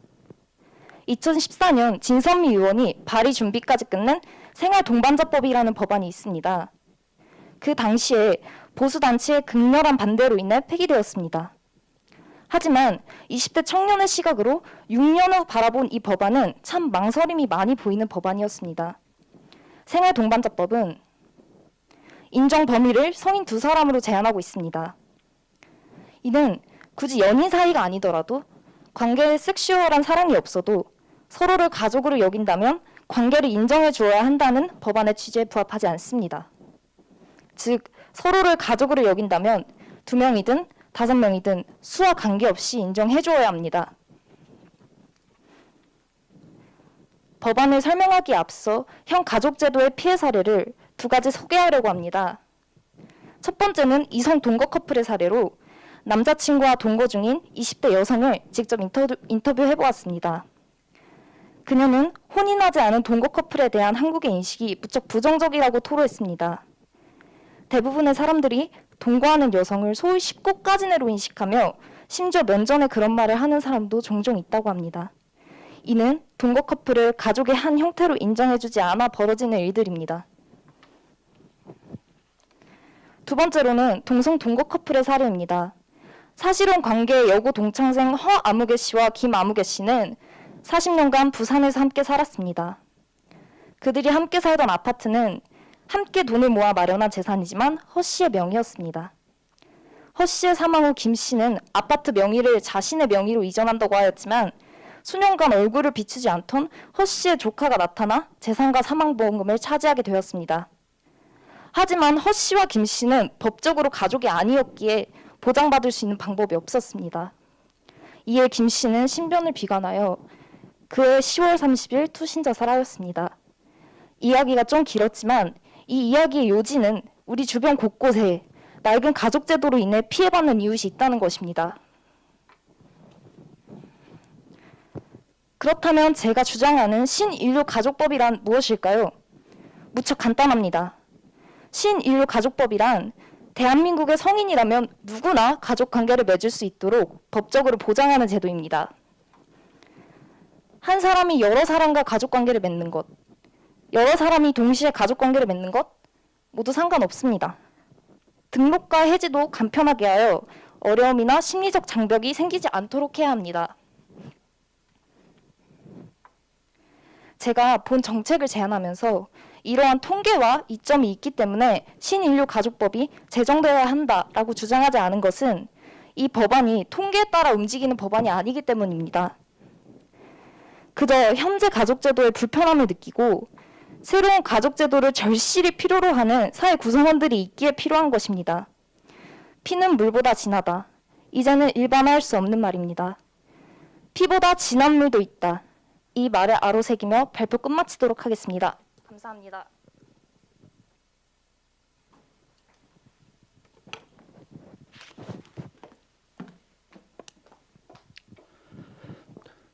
2014년 진선미 의원이 발의 준비까지 끝낸 생활동반자법이라는 법안이 있습니다. 그 당시에 보수단체의 극렬한 반대로 인해 폐기되었습니다. 하지만 20대 청년의 시각으로 6년 후 바라본 이 법안은 참 망설임이 많이 보이는 법안이었습니다. 생활동반자법은 인정 범위를 성인 2사람으로 제한하고 있습니다. 이는 굳이 연인 사이가 아니더라도 관계에 섹슈얼한 사랑이 없어도 서로를 가족으로 여긴다면 관계를 인정해 주어야 한다는 법안의 취지에 부합하지 않습니다. 즉, 서로를 가족으로 여긴다면 2명이든 5명이든 수와 관계없이 인정해 주어야 합니다. 법안을 설명하기에 앞서 현 가족제도의 피해 사례를 2가지 소개하려고 합니다. 첫 번째는 이성 동거 커플의 사례로 남자친구와 동거 중인 20대 여성을 직접 인터뷰해보았습니다. 그녀는 혼인하지 않은 동거 커플에 대한 한국의 인식이 무척 부정적이라고 토로했습니다. 대부분의 사람들이 동거하는 여성을 소위 식구까지내로 인식하며 심지어 면전에 그런 말을 하는 사람도 종종 있다고 합니다. 이는 동거 커플을 가족의 한 형태로 인정해주지 않아 벌어지는 일들입니다. 두 번째로는 동성 동거 커플의 사례입니다. 사실혼 관계의 여고 동창생 허아무개 씨와 김아무개 씨는 40년간 부산에서 함께 살았습니다. 그들이 함께 살던 아파트는 함께 돈을 모아 마련한 재산이지만 허 씨의 명의였습니다. 허 씨의 사망 후 김 씨는 아파트 명의를 자신의 명의로 이전한다고 하였지만 수년간 얼굴을 비추지 않던 허 씨의 조카가 나타나 재산과 사망보험금을 차지하게 되었습니다. 하지만 허 씨와 김 씨는 법적으로 가족이 아니었기에 보장받을 수 있는 방법이 없었습니다. 이에 김 씨는 신변을 비관하여 그해 10월 30일 투신자살하였습니다. 이야기가 좀 길었지만 이 이야기의 요지는 우리 주변 곳곳에 낡은 가족제도로 인해 피해받는 이웃이 있다는 것입니다. 그렇다면 제가 주장하는 신인류 가족법이란 무엇일까요? 무척 간단합니다. 신인류 가족법이란 대한민국의 성인이라면 누구나 가족관계를 맺을 수 있도록 법적으로 보장하는 제도입니다. 한 사람이 여러 사람과 가족관계를 맺는 것, 여러 사람이 동시에 가족관계를 맺는 것 모두 상관없습니다. 등록과 해지도 간편하게 하여 어려움이나 심리적 장벽이 생기지 않도록 해야 합니다. 제가 본 정책을 제안하면서 이러한 통계와 이점이 있기 때문에 신인류 가족법이 제정되어야 한다라고 주장하지 않은 것은 이 법안이 통계에 따라 움직이는 법안이 아니기 때문입니다. 그저 현재 가족제도의 불편함을 느끼고 새로운 가족제도를 절실히 필요로 하는 사회 구성원들이 있기에 필요한 것입니다. 피는 물보다 진하다. 이제는 일반화할 수 없는 말입니다. 피보다 진한 물도 있다. 이 말을 아로새기며 발표 끝마치도록 하겠습니다. 감사합니다.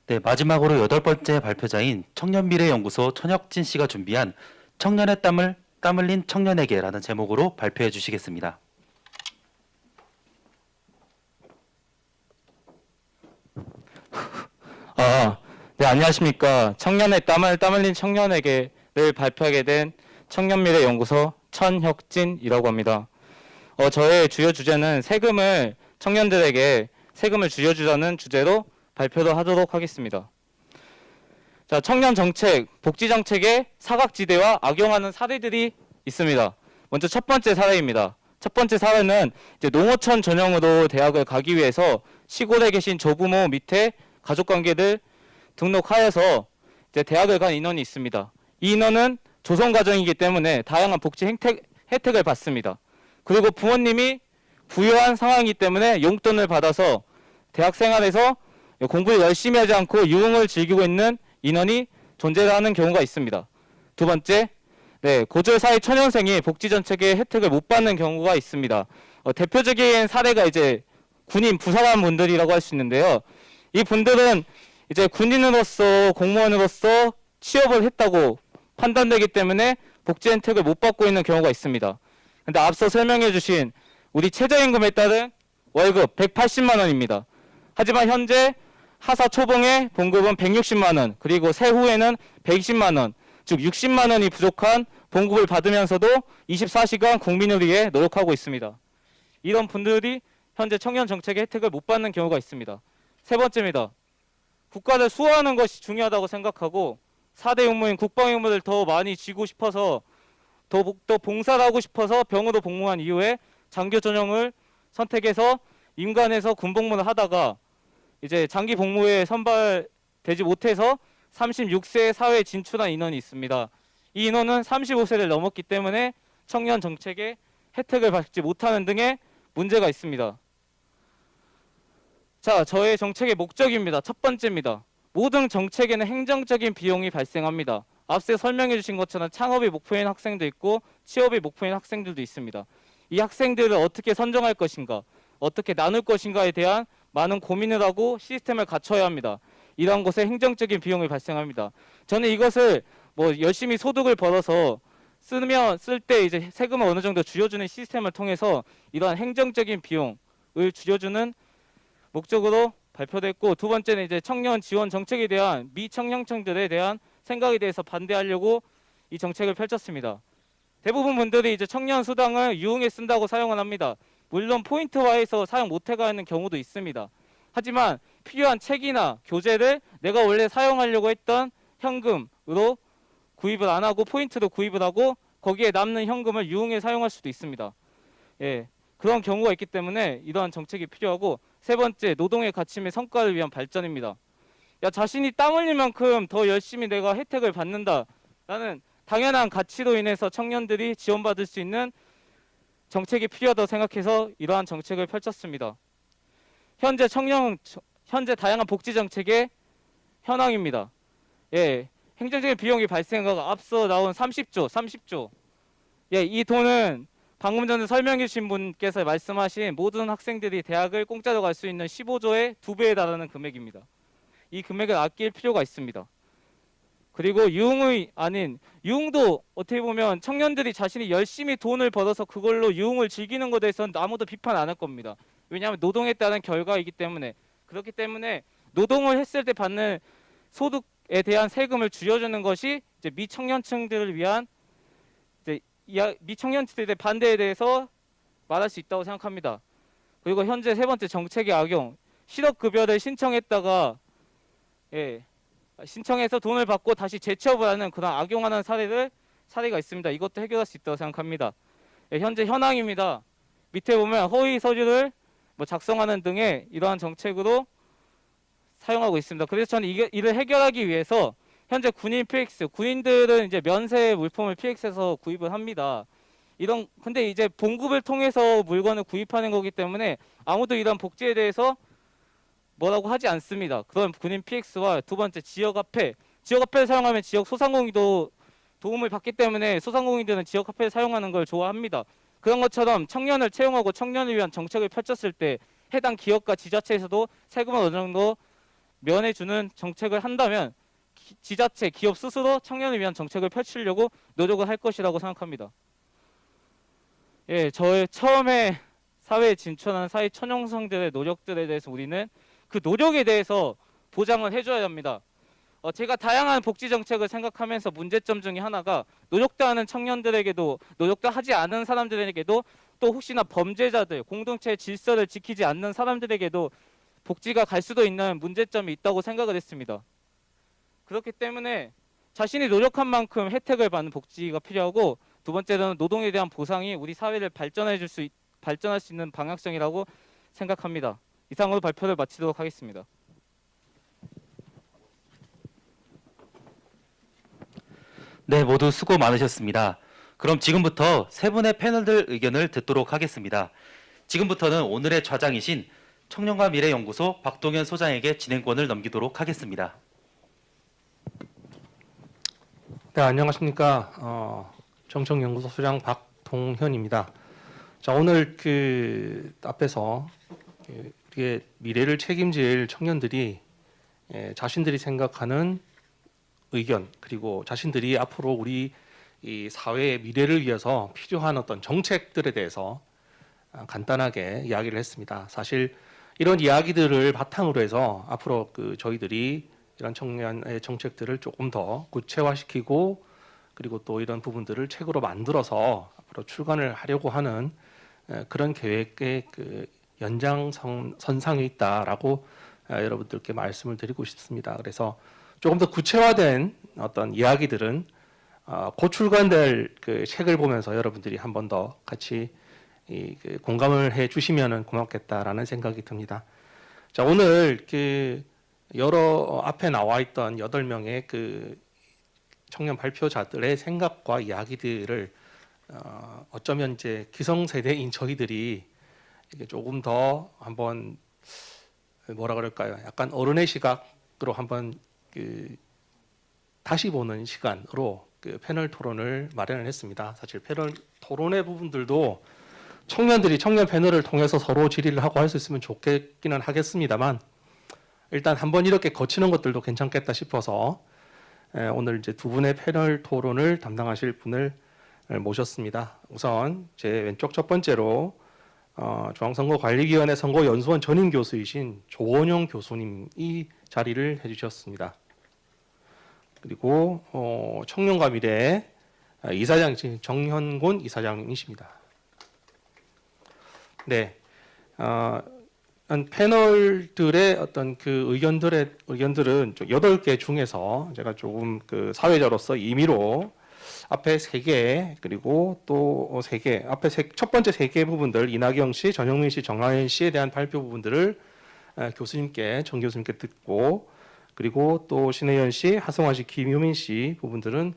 네, 마지막으로 8번째 발표자인 청년미래연구소 천혁진 씨가 준비한 청년의 땀 흘린 청년에게라는 제목으로 발표해 주시겠습니다. 네, 안녕하십니까. 청년의 땀 흘린 청년에게를 발표하게 된 청년미래연구소 천혁진이라고 합니다. 저의 주요 주제는 청년들에게 세금을 줄여주자는 주제로 발표를 하도록 하겠습니다. 자, 청년 정책, 복지 정책의 사각지대와 악용하는 사례들이 있습니다. 먼저 첫 번째 사례입니다. 첫 번째 사례는 이제 농어촌 전형으로 대학을 가기 위해서 시골에 계신 조부모 밑에 가족관계를 등록하여서 이제 대학을 간 인원이 있습니다. 이 인원은 조선가정이기 때문에 다양한 복지 혜택을 받습니다. 그리고 부모님이 부유한 상황이기 때문에 용돈을 받아서 대학 생활에서 공부를 열심히 하지 않고 유흥을 즐기고 있는 인원이 존재하는 경우가 있습니다. 두 번째, 고졸 사회 초년생이 복지 정책의 혜택을 못 받는 경우가 있습니다. 대표적인 사례가 이제 군인 부사관 분들이라고 할 수 있는데요. 이 분들은 이제 군인으로서 공무원으로서 취업을 했다고 판단되기 때문에 복지 혜택을 못 받고 있는 경우가 있습니다. 근데 앞서 설명해 주신 우리 최저임금에 따른 월급 180만 원입니다. 하지만 현재 하사 초봉의 봉급은 160만 원, 그리고 세후에는 120만 원, 즉 60만 원이 부족한 봉급을 받으면서도 24시간 국민을 위해 노력하고 있습니다. 이런 분들이 현재 청년 정책의 혜택을 못 받는 경우가 있습니다. 세 번째입니다. 국가를 수호하는 것이 중요하다고 생각하고 4대 용무인 국방 의무를 더 많이 쥐고 싶어서 더 봉사를 하고 싶어서 병으로 복무한 이후에 장교 전형을 선택해서 임관에서 군복무를 하다가 이제 장기 복무에 선발되지 못해서 36세 사회에 진출한 인원이 있습니다. 이 인원은 35세를 넘었기 때문에 청년 정책의 혜택을 받지 못하는 등의 문제가 있습니다. 자, 저의 정책의 목적입니다. 첫 번째입니다. 모든 정책에는 행정적인 비용이 발생합니다. 앞서 설명해 주신 것처럼 창업이 목표인 학생도 있고 취업이 목표인 학생들도 있습니다. 이 학생들을 어떻게 선정할 것인가, 어떻게 나눌 것인가에 대한 많은 고민을 하고 시스템을 갖춰야 합니다. 이러한 것에 행정적인 비용이 발생합니다. 저는 이것을 열심히 소득을 벌어서 쓸 때 이제 세금을 어느 정도 줄여주는 시스템을 통해서 이러한 행정적인 비용을 줄여주는 목적으로 발표됐고, 두 번째는 이제 청년 지원 정책에 대한 미청년층들에 대한 생각에 대해서 반대하려고 이 정책을 펼쳤습니다. 대부분 분들이 이제 청년 수당을 유흥에 쓴다고 사용을 합니다. 물론 포인트화해서 사용 못해가 있는 경우도 있습니다. 하지만 필요한 책이나 교재를 내가 원래 사용하려고 했던 현금으로 구입을 안 하고 포인트로 구입을 하고 거기에 남는 현금을 유흥에 사용할 수도 있습니다. 그런 경우가 있기 때문에 이러한 정책이 필요하고, 세 번째, 노동의 가치 및 성과를 위한 발전입니다. 자신이 땀 흘릴 만큼 더 열심히 내가 혜택을 받는다라는 당연한 가치로 인해서 청년들이 지원받을 수 있는 정책이 필요하다고 생각해서 이러한 정책을 펼쳤습니다. 현재 다양한 복지 정책의 현황입니다. 행정적인 비용이 발생하고 앞서 나온 30조. 이 돈은 방금 전에 설명해 주신 분께서 말씀하신 모든 학생들이 대학을 공짜로 갈 수 있는 15조의 2배에 달하는 금액입니다. 이 금액을 아낄 필요가 있습니다. 그리고 유흥도 어떻게 보면 청년들이 자신이 열심히 돈을 벌어서 그걸로 유흥을 즐기는 것에 대해서는 아무도 비판 안 할 겁니다. 왜냐하면 노동에 따른 결과이기 때문에. 그렇기 때문에 노동을 했을 때 받는 소득에 대한 세금을 줄여주는 것이 이제 미청년층들을 위한 미청년층들의 반대에 대해서 말할 수 있다고 생각합니다. 그리고 현재 세 번째, 정책의 악용. 실업급여를 신청했다가 신청해서 돈을 받고 다시 재취업을 하는 그런 악용하는 사례가 있습니다. 이것도 해결할 수 있다고 생각합니다. 현재 현황입니다. 밑에 보면 허위 서류를 작성하는 등의 이러한 정책으로 사용하고 있습니다. 그래서 저는 이를 해결하기 위해서 현재 군인 PX, 군인들은 이제 면세 물품을 PX에서 구입을 합니다. 근데 이제 봉급을 통해서 물건을 구입하는 거기 때문에 아무도 이런 복지에 대해서 뭐라고 하지 않습니다. 그런 군인 PX와 두 번째, 지역화폐를 사용하면 지역 소상공인도 도움을 받기 때문에 소상공인들은 지역화폐를 사용하는 걸 좋아합니다. 그런 것처럼 청년을 채용하고 청년을 위한 정책을 펼쳤을 때 해당 기업과 지자체에서도 세금을 어느 정도 면해주는 정책을 한다면 지자체, 기업 스스로 청년을 위한 정책을 펼치려고 노력을 할 것이라고 생각합니다. 저의 처음에 사회에 진출하는 사회 초년생들의 노력들에 대해서 우리는 그 노력에 대해서 보장을 해줘야 합니다. 제가 다양한 복지 정책을 생각하면서 문제점 중에 하나가 노력도 하는 청년들에게도, 노력도 하지 않은 사람들에게도, 또 혹시나 범죄자들, 공동체의 질서를 지키지 않는 사람들에게도 복지가 갈 수도 있는 문제점이 있다고 생각을 했습니다. 그렇기 때문에 자신이 노력한 만큼 혜택을 받는 복지가 필요하고, 두 번째로는 노동에 대한 보상이 우리 사회를 발전할 수 있는 방향성이라고 생각합니다. 이상으로 발표를 마치도록 하겠습니다. 네, 모두 수고 많으셨습니다. 그럼 지금부터 세 분의 패널들 의견을 듣도록 하겠습니다. 지금부터는 오늘의 좌장이신 청년과 미래연구소 박동현 소장에게 진행권을 넘기도록 하겠습니다. 네, 안녕하십니까. 정청연구소 소장 박동현입니다. 자, 오늘 앞에서 우리의 미래를 책임질 청년들이 자신들이 생각하는 의견, 그리고 자신들이 앞으로 우리 이 사회의 미래를 위해서 필요한 어떤 정책들에 대해서 간단하게 이야기를 했습니다. 사실 이런 이야기들을 바탕으로 해서 앞으로 저희들이 이런 청년의 정책들을 조금 더 구체화시키고, 그리고 또 이런 부분들을 책으로 만들어서 앞으로 출간을 하려고 하는 그런 계획의 연장선상에 있다라고 여러분들께 말씀을 드리고 싶습니다. 그래서 조금 더 구체화된 어떤 이야기들은 곧 출간될 책을 보면서 여러분들이 한 번 더 같이 공감을 해 주시면 고맙겠다라는 생각이 듭니다. 자, 오늘 여러 앞에 나와 있던 8명의 청년 발표자들의 생각과 이야기들을 어쩌면 이제 기성세대인 저희들이 이게 조금 더 한번 뭐라 그럴까요? 약간 어른의 시각으로 한번 다시 보는 시간으로 패널 토론을 마련을 했습니다. 사실 패널 토론의 부분들도 청년들이 청년 패널을 통해서 서로 질의를 하고 할 수 있으면 좋겠기는 하겠습니다만, 일단 한번 이렇게 거치는 것들도 괜찮겠다 싶어서 오늘 이제 두 분의 패널 토론을 담당하실 분을 모셨습니다. 우선 제 왼쪽 첫 번째로 중앙선거관리위원회 선거연수원 전임 교수이신 조원영 교수님이 자리를 해주셨습니다. 그리고 청년과 미래 이사장이신 정현곤 이사장이십니다. 네, 패널들의 어떤 의견들은 8개 중에서 제가 조금 사회자로서 임의로 앞에 3개, 그리고 또 3개, 앞에 첫 번째 3개 부분들, 이낙영 씨, 전영민 씨, 정하연 씨에 대한 발표 부분들을 정 교수님께 듣고, 그리고 또 신혜연 씨, 하성환 씨, 김효민 씨 부분들은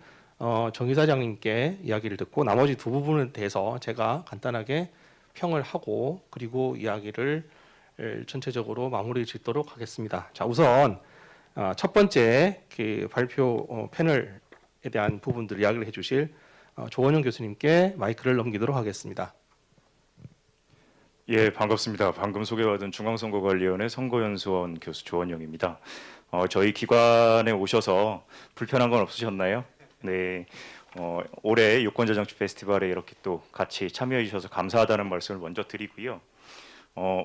정 이사장님께 이야기를 듣고, 나머지 두 부분에 대해서 제가 간단하게 평을 하고, 그리고 이야기를 전체적으로 마무리 짓도록 하겠습니다. 자, 우선 첫 번째 발표 패널에 대한 부분들 이야기를 해주실 조원영 교수님께 마이크를 넘기도록 하겠습니다. 예, 반갑습니다. 방금 소개받은 중앙선거관리위원회 선거연수원 교수 조원영입니다. 저희 기관에 오셔서 불편한 건 없으셨나요? 네. 올해 유권자정치 페스티벌에 이렇게 또 같이 참여해 주셔서 감사하다는 말씀을 먼저 드리고요.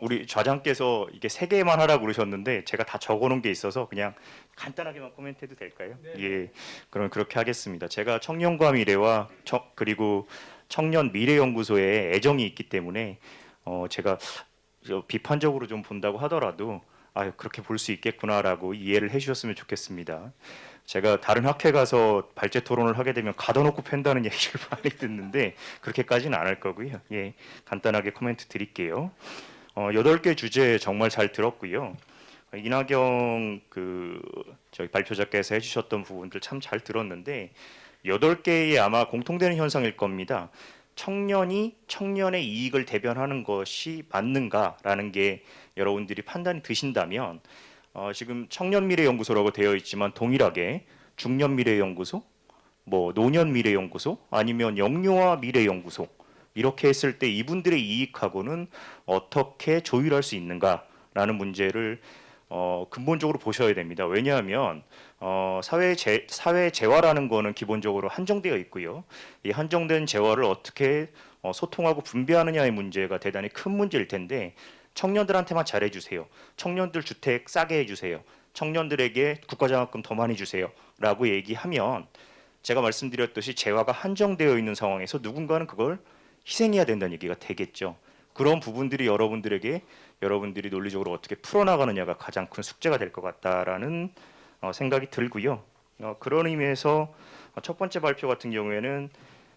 우리 좌장께서 이게 3개만 하라고 그러셨는데 제가 다 적어놓은 게 있어서 그냥 간단하게만 코멘트해도 될까요? 네. 예, 그럼 그렇게 하겠습니다. 제가 청년과 미래와 그리고 청년 미래연구소에 애정이 있기 때문에 제가 비판적으로 좀 본다고 하더라도 그렇게 볼 수 있겠구나라고 이해를 해주셨으면 좋겠습니다. 제가 다른 학회 가서 발제 토론을 하게 되면 가둬놓고 팬다는 얘기를 많이 듣는데 그렇게까지는 안 할 거고요. 예, 간단하게 코멘트 드릴게요. 8개 주제 정말 잘 들었고요. 이낙영 저희 발표자께서 해주셨던 부분들 참 잘 들었는데 8개의 아마 공통되는 현상일 겁니다. 청년이 청년의 이익을 대변하는 것이 맞는가라는 게 여러분들이 판단이 드신다면 지금 청년미래연구소라고 되어 있지만 동일하게 중년미래연구소, 노년미래연구소 아니면 영유아 미래연구소 이렇게 했을 때 이분들의 이익하고는 어떻게 조율할 수 있는가라는 문제를 근본적으로 보셔야 됩니다. 왜냐하면 사회 재화라는 거는 기본적으로 한정되어 있고요. 이 한정된 재화를 어떻게 소통하고 분배하느냐의 문제가 대단히 큰 문제일 텐데 청년들한테만 잘해주세요. 청년들 주택 싸게 해주세요. 청년들에게 국가장학금 더 많이 주세요. 라고 얘기하면 제가 말씀드렸듯이 재화가 한정되어 있는 상황에서 누군가는 그걸 희생해야 된다는 얘기가 되겠죠. 그런 부분들이 여러분들이 논리적으로 어떻게 풀어나가느냐가 가장 큰 숙제가 될 것 같다라는 생각이 들고요. 그런 의미에서 첫 번째 발표 같은 경우에는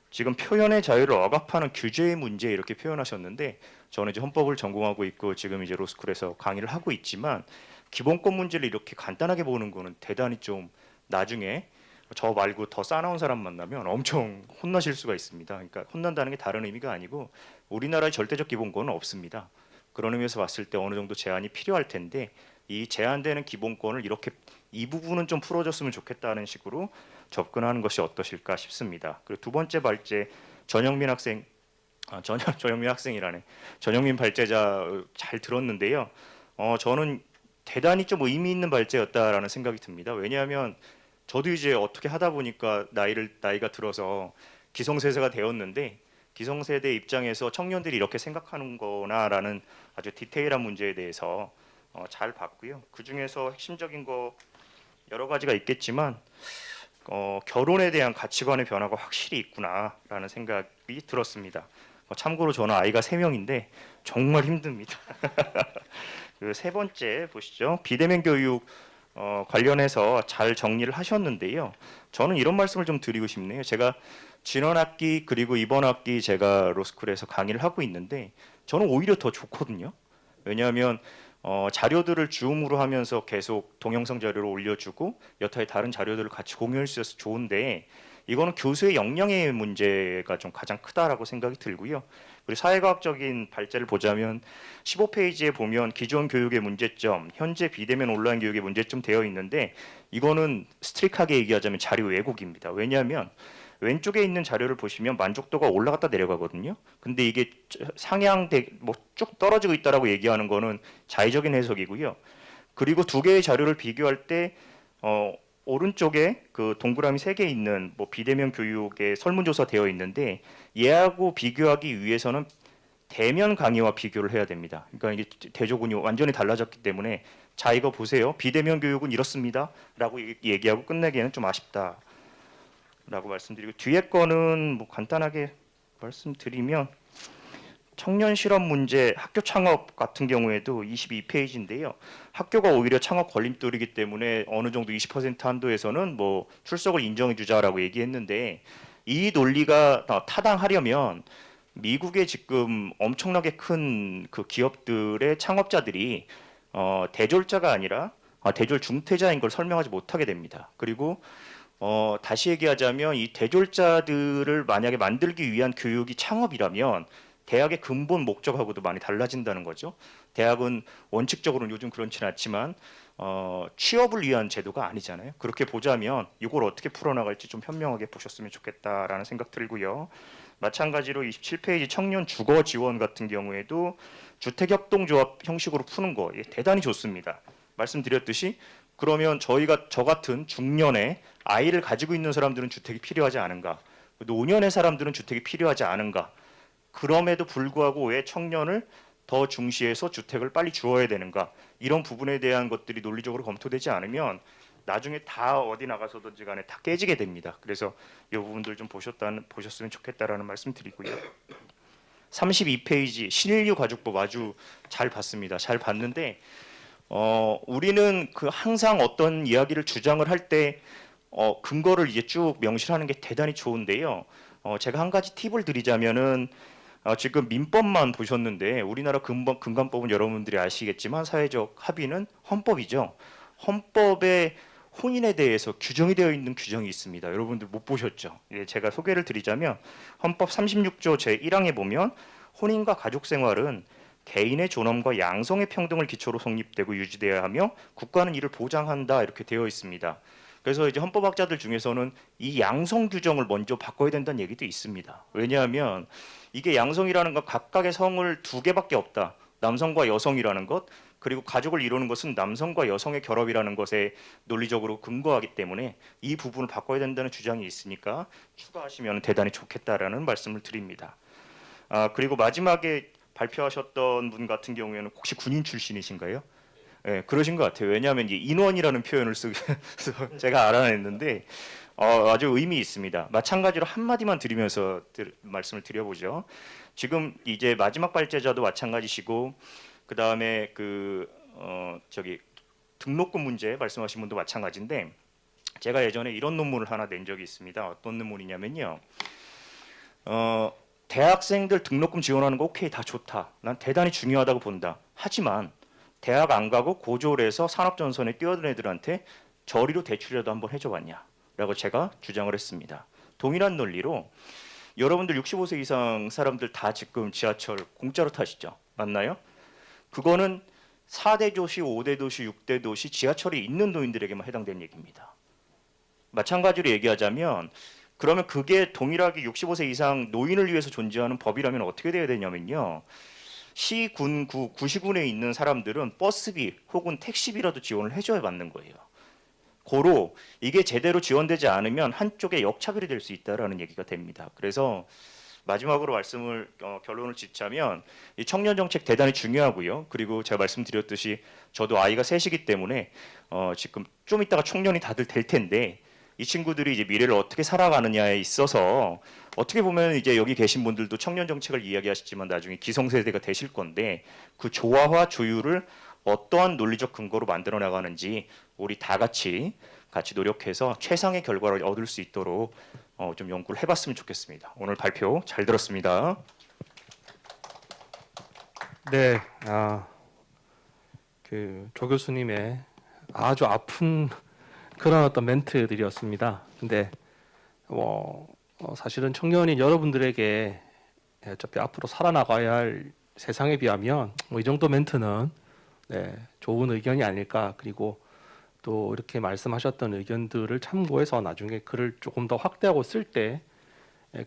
지금 표현의 자유를 억압하는 규제의 문제 이렇게 표현하셨는데 저는 이제 헌법을 전공하고 있고 지금 이제 로스쿨에서 강의를 하고 있지만 기본권 문제를 이렇게 간단하게 보는 거는 대단히 좀 나중에 저 말고 더 싸나운 사람 만나면 엄청 혼나실 수가 있습니다. 그러니까 혼난다는 게 다른 의미가 아니고 우리나라의 절대적 기본권은 없습니다. 그런 의미에서 봤을 때 어느 정도 제한이 필요할 텐데 이 제한되는 기본권을 이렇게 이 부분은 좀 풀어줬으면 좋겠다는 식으로 접근하는 것이 어떠실까 싶습니다. 그리고 두 번째 발제 전영민 학생, 전영민 학생이라네. 전영민 발제자 잘 들었는데요. 저는 대단히 좀 의미 있는 발제였다라는 생각이 듭니다. 왜냐하면 저도 이제 어떻게 하다 보니까 나이가 들어서 기성세대가 되었는데 기성세대 입장에서 청년들이 이렇게 생각하는거나라는 아주 디테일한 문제에 대해서 잘 봤고요. 그 중에서 핵심적인 거 여러 가지가 있겠지만 결혼에 대한 가치관의 변화가 확실히 있구나라는 생각이 들었습니다. 참고로 저는 아이가 3명인데 정말 힘듭니다. 그 세 번째 보시죠. 비대면 교육 관련해서 잘 정리를 하셨는데요. 저는 이런 말씀을 좀 드리고 싶네요. 제가 지난 학기 그리고 이번 학기 제가 로스쿨에서 강의를 하고 있는데 저는 오히려 더 좋거든요. 왜냐하면 자료들을 줌으로 하면서 계속 동영상 자료를 올려주고 여타의 다른 자료들을 같이 공유할 수 있어서 좋은데 이거는 교수의 역량의 문제가 좀 가장 크다라고 생각이 들고요. 그리고 사회과학적인 발제를 보자면 15페이지에 보면 기존 교육의 문제점, 현재 비대면 온라인 교육의 문제점 되어 있는데 이거는 스트릭하게 얘기하자면 자료 왜곡입니다. 왜냐하면 왼쪽에 있는 자료를 보시면 만족도가 올라갔다 내려가거든요. 근데 이게 쭉 떨어지고 있다라고 얘기하는 거는 자의적인 해석이고요. 그리고 두 개의 자료를 비교할 때 오른쪽에 그 동그라미 3개 있는 비대면 교육의 설문조사 되어 있는데 얘하고 비교하기 위해서는 대면 강의와 비교를 해야 됩니다. 그러니까 이게 대조군이 완전히 달라졌기 때문에 자 이거 보세요. 비대면 교육은 이렇습니다라고 얘기하고 끝내기에는 좀 아쉽다라고 말씀드리고 뒤에 거는 간단하게 말씀드리면 청년 실업 문제, 학교 창업 같은 경우에도 22페이지인데요. 학교가 오히려 창업 걸림돌이기 때문에 어느 정도 20% 한도에서는 출석을 인정해 주자라고 얘기했는데 이 논리가 타당하려면 미국의 지금 엄청나게 큰 그 기업들의 창업자들이 대졸자가 아니라 대졸 중퇴자인 걸 설명하지 못하게 됩니다. 그리고 다시 얘기하자면 이 대졸자들을 만약에 만들기 위한 교육이 창업이라면 대학의 근본 목적하고도 많이 달라진다는 거죠. 대학은 원칙적으로는 요즘 그렇지는 않지만 취업을 위한 제도가 아니잖아요. 그렇게 보자면 이걸 어떻게 풀어나갈지 좀 현명하게 보셨으면 좋겠다라는 생각 들고요. 마찬가지로 27페이지 청년 주거 지원 같은 경우에도 주택협동조합 형식으로 푸는 거 대단히 좋습니다. 말씀드렸듯이 그러면 저 같은 중년에 아이를 가지고 있는 사람들은 주택이 필요하지 않은가? 노년의 사람들은 주택이 필요하지 않은가? 그럼에도 불구하고 왜 청년을 더 중시해서 주택을 빨리 주어야 되는가? 이런 부분에 대한 것들이 논리적으로 검토되지 않으면 나중에 다 어디 나가서든지 간에 다 깨지게 됩니다. 그래서 이 부분들 좀 보셨으면 좋겠다라는 말씀 드리고요. 32페이지 신인류 가족법 아주 잘 봤습니다. 잘 봤는데 우리는 항상 어떤 이야기를 주장을 할 때 근거를 이제 쭉 명시하는 게 대단히 좋은데요. 제가 한 가지 팁을 드리자면은 지금 민법만 보셨는데 우리나라 근간법은 여러분들이 아시겠지만 사회적 합의는 헌법이죠. 헌법에 혼인에 대해서 규정이 되어 있는 규정이 있습니다. 여러분들 못 보셨죠? 제가 소개를 드리자면 헌법 36조 제1항에 보면 혼인과 가족생활은 개인의 존엄과 양성의 평등을 기초로 성립되고 유지되어야 하며 국가는 이를 보장한다 이렇게 되어 있습니다. 그래서 이제 헌법학자들 중에서는 이 양성 규정을 먼저 바꿔야 된다는 얘기도 있습니다. 왜냐하면 이게 양성이라는 건 각각의 성을 2개밖에 없다. 남성과 여성이라는 것, 그리고 가족을 이루는 것은 남성과 여성의 결합이라는 것에 논리적으로 근거하기 때문에 이 부분을 바꿔야 된다는 주장이 있으니까 추가하시면 대단히 좋겠다라는 말씀을 드립니다. 그리고 마지막에 발표하셨던 분 같은 경우에는 혹시 군인 출신이신가요? 네, 그러신 것 같아요. 왜냐하면 인원이라는 표현을 쓰서 제가 알아냈는데 아주 의미 있습니다. 마찬가지로 한마디만 드리면서 말씀을 드려보죠. 지금 이제 마지막 발제자도 마찬가지시고 그 다음에 등록금 문제 말씀하신 분도 마찬가지인데 제가 예전에 이런 논문을 하나 낸 적이 있습니다. 어떤 논문이냐면요. 대학생들 등록금 지원하는 거 오케이 다 좋다. 난 대단히 중요하다고 본다. 하지만 대학 안 가고 고졸에서 산업전선에 뛰어든 애들한테 저리로 대출이라도 한번 해줘봤냐? 라고 제가 주장을 했습니다. 동일한 논리로 여러분들 65세 이상 사람들 다 지금 지하철 공짜로 타시죠? 맞나요? 그거는 4대 도시, 5대 도시, 6대 도시 지하철이 있는 노인들에게만 해당되는 얘기입니다. 마찬가지로 얘기하자면 그러면 그게 동일하게 65세 이상 노인을 위해서 존재하는 법이라면 어떻게 돼야 되냐면요. 시, 군, 구, 구시군에 있는 사람들은 버스비 혹은 택시비라도 지원을 해줘야 맞는 거예요. 고로 이게 제대로 지원되지 않으면 한쪽에 역차별이 될 수 있다라는 얘기가 됩니다. 그래서 마지막으로 결론을 짓자면 이 청년 정책 대단히 중요하고요. 그리고 제가 말씀드렸듯이 저도 아이가 셋이기 때문에 지금 좀 이따가 청년이 다들 될 텐데 이 친구들이 이제 미래를 어떻게 살아가느냐에 있어서 어떻게 보면 이제 여기 계신 분들도 청년 정책을 이야기하시지만 나중에 기성세대가 되실 건데 그 조화와 조율을 어떠한 논리적 근거로 만들어 나가는지 우리 다 같이 노력해서 최상의 결과를 얻을 수 있도록 좀 연구를 해봤으면 좋겠습니다. 오늘 발표 잘 들었습니다. 네, 조 교수님의 아주 아픈 그런 어떤 멘트들이었습니다. 근데 사실은 청년인 여러분들에게 어차피 앞으로 살아나가야 할 세상에 비하면 이 정도 멘트는 좋은 의견이 아닐까. 그리고 또 이렇게 말씀하셨던 의견들을 참고해서 나중에 글을 조금 더 확대하고 쓸 때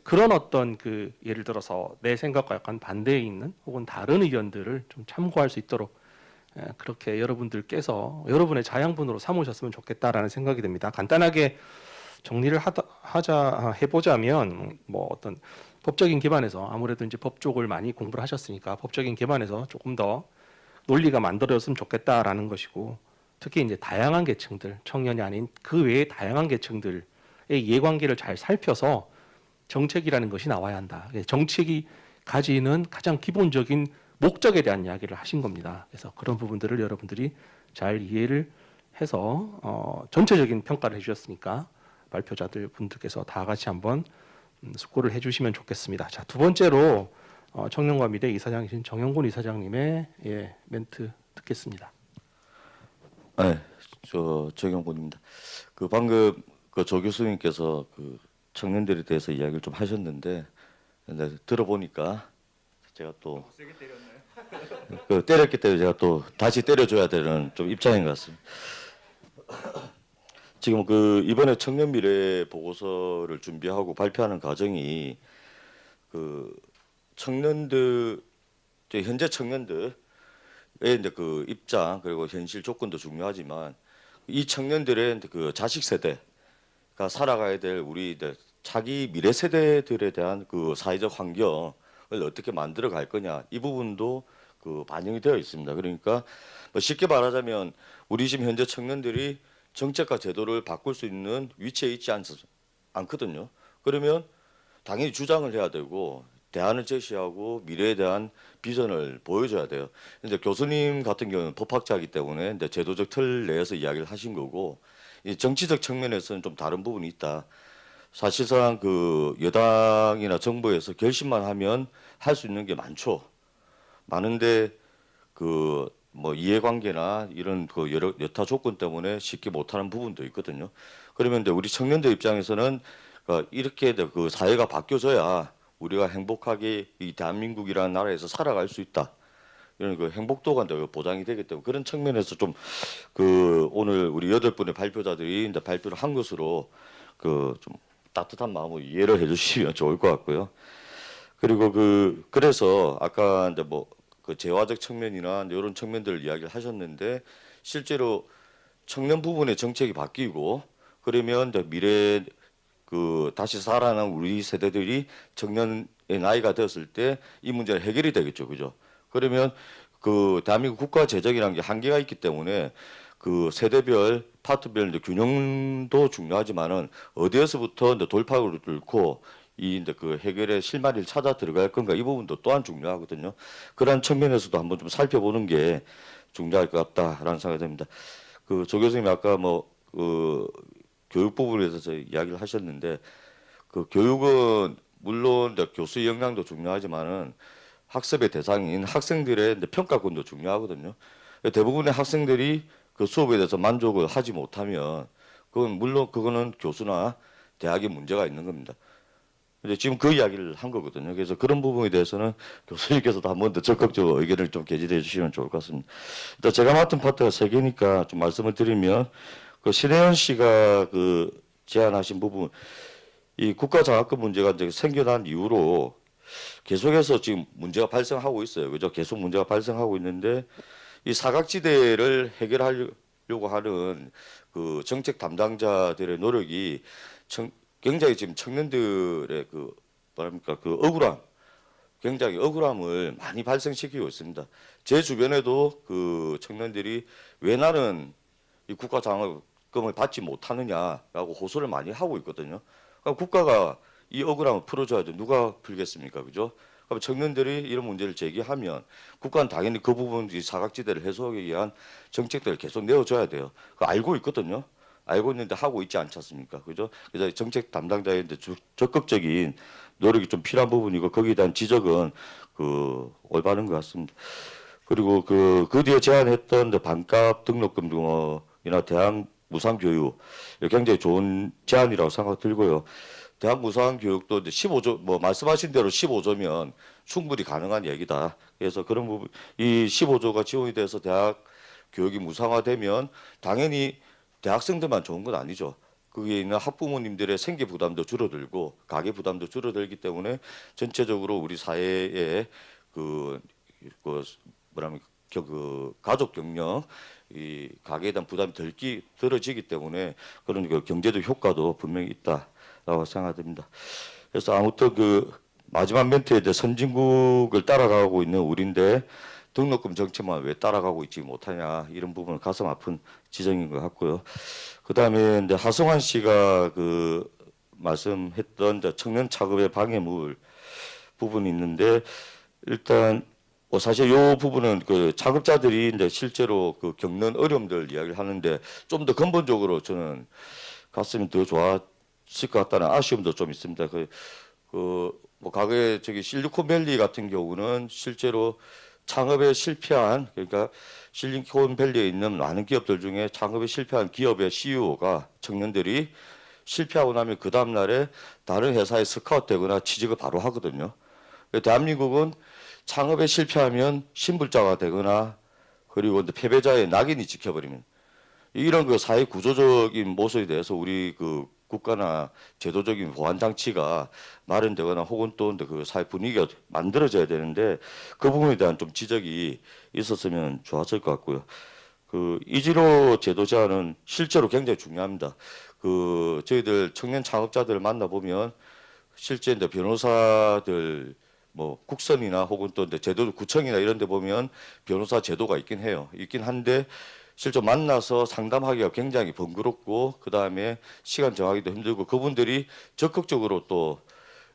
그런 어떤 예를 들어서 내 생각과 약간 반대에 있는 혹은 다른 의견들을 좀 참고할 수 있도록 그렇게 여러분들께서 여러분의 자양분으로 삼으셨으면 좋겠다라는 생각이 듭니다. 간단하게 정리를 해보자면 어떤 법적인 기반에서 아무래도 이제 법 쪽을 많이 공부를 하셨으니까 법적인 기반에서 조금 더 논리가 만들어졌으면 좋겠다라는 것이고 특히 이제 다양한 계층들, 청년이 아닌 그 외의 다양한 계층들의 이해관계를 잘 살펴서 정책이라는 것이 나와야 한다. 정책이 가지는 가장 기본적인 목적에 대한 이야기를 하신 겁니다. 그래서 그런 부분들을 여러분들이 잘 이해를 해서 전체적인 평가를 해주셨으니까 발표자들 분들께서 다 같이 한번 숙고를 해주시면 좋겠습니다. 자, 두 번째로 청년과 미래 이사장이신 정영곤 이사장님의 멘트 듣겠습니다. 네, 정영곤입니다. 방금 조 교수님께서 청년들에 대해서 이야기를 좀 하셨는데 들어보니까 제가 또 때렸기 때문에 제가 또 다시 때려줘야 되는 좀 입장인 것 같습니다. 지금 이번에 청년 미래 보고서를 준비하고 발표하는 과정이 청년들 현재 청년들의 이제 입장 그리고 현실 조건도 중요하지만 이 청년들의 자식 세대가 살아가야 될 우리 자기 미래 세대들에 대한 사회적 환경을 어떻게 만들어 갈 거냐 이 부분도 반영이 되어 있습니다. 그러니까 쉽게 말하자면 우리 지금 현재 청년들이 정책과 제도를 바꿀 수 있는 위치에 있지 않거든요. 그러면 당연히 주장을 해야 되고 대안을 제시하고 미래에 대한 비전을 보여줘야 돼요. 근데 교수님 같은 경우는 법학자이기 때문에 제도적 틀 내에서 이야기를 하신 거고 이 정치적 측면에서는 좀 다른 부분이 있다. 사실상 여당이나 정부에서 결심만 하면 할 수 있는 게 많은데 이해관계나 이런 여타 조건 때문에 쉽게 못하는 부분도 있거든요. 그러면 우리 청년들 입장에서는 이렇게 사회가 바뀌어져야 우리가 행복하게 이 대한민국이라는 나라에서 살아갈 수 있다. 이런 행복도가 보장이 되기 때문에 그런 측면에서 좀 오늘 우리 8분의 발표자들이 이제 발표를 한 것으로 좀 따뜻한 마음으로 이해를 해주시면 좋을 것 같고요. 그리고 그래서 아까 이제 재화적 측면이나 이런 청년들 이야기를 하셨는데 실제로 청년 부분의 정책이 바뀌고 그러면 이제 미래 다시 살아난 우리 세대들이 청년의 나이가 되었을 때 이 문제는 해결이 되겠죠, 그죠? 그러면 대한민국 국가 재정이라는 게 한계가 있기 때문에 세대별 파트별 이제 균형도 중요하지만은 어디에서부터 이제 돌파구를 뚫고 이제 해결의 실마리를 찾아 들어갈 건가 이 부분도 또한 중요하거든요. 그런 측면에서도 한번 좀 살펴보는 게 중요할 것 같다라는 생각이 듭니다. 조 교수님이 아까 교육 부분에 대해서 이야기를 하셨는데 교육은 물론 교수의 역량도 중요하지만은 학습의 대상인 학생들의 평가권도 중요하거든요. 대부분의 학생들이 수업에 대해서 만족을 하지 못하면 그건 물론 그거는 교수나 대학에 문제가 있는 겁니다. 근데 지금 그 이야기를 한 거거든요. 그래서 그런 부분에 대해서는 교수님께서도 한 번 더 적극적으로 의견을 좀 개진해 주시면 좋을 것 같습니다. 일단 제가 맡은 파트가 3개니까 좀 말씀을 드리면 그 신혜연 씨가 그 제안하신 부분, 이 국가장학금 문제가 이제 생겨난 이후로 계속해서 지금 문제가 발생하고 있어요. 그죠? 계속 문제가 발생하고 있는데 이 사각지대를 해결하려고 하는 그 정책 담당자들의 노력이 굉장히 지금 청년들의 그 뭐랍니까 그 억울함, 굉장히 억울함을 많이 발생시키고 있습니다. 제 주변에도 그 청년들이 왜 나는 이 국가장학금을 받지 못하느냐라고 호소를 많이 하고 있거든요. 그러니까 국가가 이 억울함을 풀어줘야죠. 누가 풀겠습니까, 그죠? 그럼 청년들이 이런 문제를 제기하면 국가는 당연히 그 부분 이 사각지대를 해소하기 위한 정책들을 계속 내어줘야 돼요. 그거 알고 있거든요. 알고 있는데 하고 있지 않지 않습니까? 그죠? 그래서 정책 담당자인데 적극적인 노력이 좀 필요한 부분이고 거기에 대한 지적은 그 올바른 것 같습니다. 그리고 그 뒤에 제안했던 반값 등록금이나 대학 무상 교육 굉장히 좋은 제안이라고 생각 들고요. 대학 무상 교육도 이제 15조 뭐 말씀하신 대로 15조면 충분히 가능한 얘기다. 그래서 그런 부분 이 15조가 지원이 돼서 대학 교육이 무상화되면 당연히 대학생들만 좋은 건 아니죠. 거기에 있는 학부모님들의 생계 부담도 줄어들고 가계 부담도 줄어들기 때문에 전체적으로 우리 사회의 그 뭐랍니까 그 가족 경력 이 가계에 대한 부담이 덜어지기 때문에 그런 그 경제적 효과도 분명히 있다라고 생각됩니다. 그래서 아무튼 그 마지막 멘트에 대해 선진국을 따라가고 있는 우리인데 등록금 정책만 왜 따라가고 있지 못하냐 이런 부분은 가슴 아픈 지적인 것 같고요. 그다음에 이제 하성환 씨가 그 말씀했던 이제 청년 차급의 방해물 부분이 있는데 일단 사실 이 부분은 그 차급자들이 이제 실제로 그 겪는 어려움들 이야기를 하는데 좀 더 근본적으로 저는 갔으면 더 좋았을 것 같다는 아쉬움도 좀 있습니다. 뭐 과거에 저기 실리콘밸리 같은 경우는 실제로 창업에 실패한 그러니까 실리콘밸리에 있는 많은 기업들 중에 창업에 실패한 기업의 CEO가 청년들이 실패하고 나면 그 다음 날에 다른 회사에 스카웃되거나 취직을 바로 하거든요. 대한민국은 창업에 실패하면 신불자가 되거나 그리고 이제 패배자의 낙인이 찍혀버리면 이런 그 사회 구조적인 모습에 대해서 우리 그 국가나 제도적인 보완 장치가 마련되거나 혹은 또 그 사회 분위기가 만들어져야 되는데 그 부분에 대한 좀 지적이 있었으면 좋았을 것 같고요. 그 이지로 제도 제안은 실제로 굉장히 중요합니다. 그 저희들 청년 창업자들을 만나 보면 실제 이제 변호사들 뭐 국선이나 혹은 또 이제 제도 구청이나 이런 데 보면 변호사 제도가 있긴 해요. 있긴 한데 실제 만나서 상담하기가 굉장히 번거롭고 그다음에 시간 정하기도 힘들고 그분들이 적극적으로 또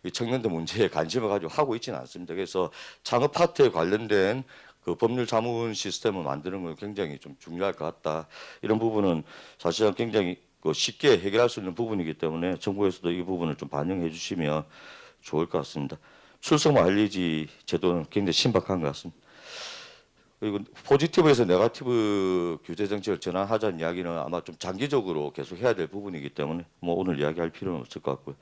이 청년들 문제에 관심을 가지고 하고 있지는 않습니다. 그래서 창업 파트에 관련된 그 법률 자문 시스템을 만드는 건 굉장히 좀 중요할 것 같다. 이런 부분은 사실은 굉장히 쉽게 해결할 수 있는 부분이기 때문에 정부에서도 이 부분을 좀 반영해 주시면 좋을 것 같습니다. 출석 마일리지 제도는 굉장히 신박한 것 같습니다. 그리고 포지티브에서 네거티브 규제 정책을 전환하자는 이야기는 아마 좀 장기적으로 계속 해야 될 부분이기 때문에 뭐 오늘 이야기할 필요는 없을 것 같고요.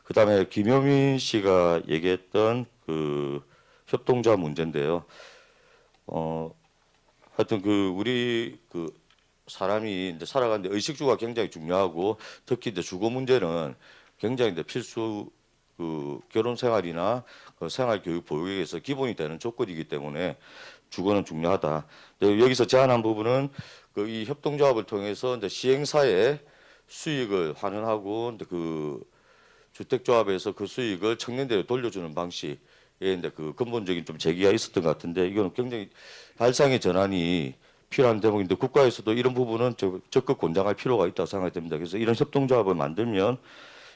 그다음에 김효민 씨가 얘기했던 그 협동조합 문제인데요. 하여튼 그 우리 그 사람이 이제 살아가는데 의식주가 굉장히 중요하고 특히 이제 주거 문제는 굉장히 이제 필수 그 결혼 생활이나 그 생활 교육 보육에 의해서 기본이 되는 조건이기 때문에 주거는 중요하다. 여기서 제안한 부분은 그 이 협동조합을 통해서 이제 시행사의 수익을 환원하고 이제 그 주택조합에서 그 수익을 청년들에 돌려주는 방식에 이제 그 근본적인 좀 제기가 있었던 것 같은데 이거는 굉장히 발상의 전환이 필요한 대목인데 국가에서도 이런 부분은 적극 권장할 필요가 있다고 생각이 됩니다. 그래서 이런 협동조합을 만들면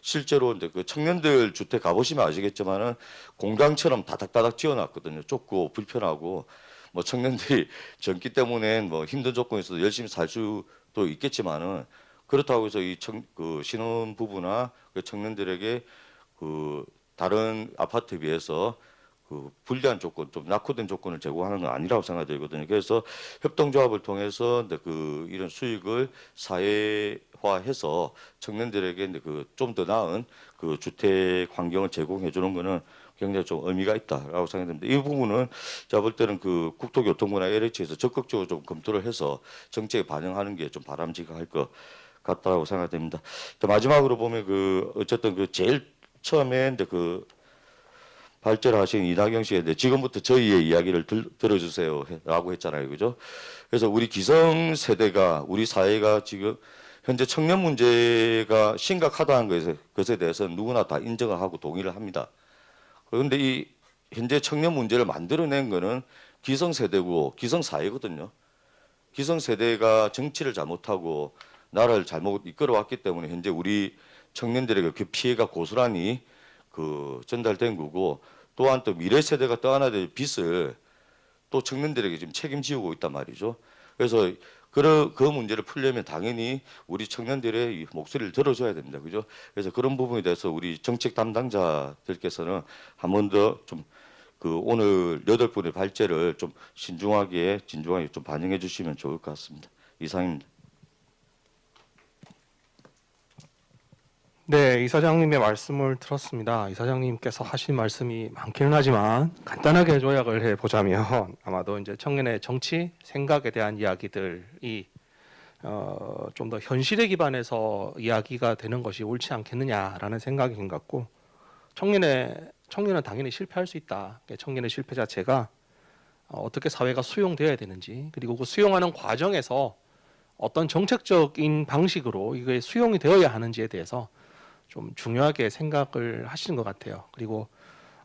실제로 이제 그 청년들 주택 가보시면 아시겠지만은 공장처럼 다닥다닥 지어놨거든요. 좁고 불편하고 뭐 청년들이 젊기 때문에 뭐 힘든 조건에서도 열심히 살 수도 있겠지만은 그렇다고 해서 그 신혼 부부나 그 청년들에게 그 다른 아파트에 비해서 그 불리한 조건, 좀 낙후된 조건을 제공하는 건 아니라고 생각되거든요. 그래서 협동조합을 통해서 그 이런 수익을 사회 주택화해서 청년들에게 그 좀 더 나은 그 주택 환경을 제공해 주는 거는 굉장히 좀 의미가 있다라고 생각됩니다. 이 부분은 제가 볼 때는 그 국토교통부나 LH에서 적극적으로 좀 검토를 해서 정책에 반영하는 게 좀 바람직할 것 같다고 생각됩니다. 마지막으로 보면 그 어쨌든 그 제일 처음에 이제 그 발제를 하신 이낙영 씨가 지금부터 저희의 이야기를 들어주세요라고 했잖아요, 그죠? 그래서 우리 기성 세대가 우리 사회가 지금 현재 청년 문제가 심각하다는 것에 대해서 누구나 다 인정을 하고 동의를 합니다. 그런데 이 현재 청년 문제를 만들어낸 거는 기성 세대고 기성 사회거든요. 기성 세대가 정치를 잘못하고 나라를 잘못 이끌어왔기 때문에 현재 우리 청년들에게 그 피해가 고스란히 그 전달된 거고, 또한 또 미래 세대가 떠안아야 될 빚을 또 청년들에게 지금 책임지고 있단 말이죠. 그래서 그 문제를 풀려면 당연히 우리 청년들의 목소리를 들어줘야 됩니다. 그죠? 그래서 그런 부분에 대해서 우리 정책 담당자들께서는 한 번 더 좀 그 오늘 8분의 발제를 좀 진중하게 좀 반영해 주시면 좋을 것 같습니다. 이상입니다. 네, 이사장님의 말씀을 들었습니다. 이사장님께서 하신 말씀이 많기는 하지만 간단하게 요약을 해보자면 아마도 이제 청년의 정치 생각에 대한 이야기들이 좀 더 현실에 기반해서 이야기가 되는 것이 옳지 않겠느냐라는 생각인 것 같고, 청년은 당연히 실패할 수 있다. 청년의 실패 자체가 어떻게 사회가 수용되어야 되는지, 그리고 그 수용하는 과정에서 어떤 정책적인 방식으로 이게 수용이 되어야 하는지에 대해서 좀 중요하게 생각을 하시는 것 같아요. 그리고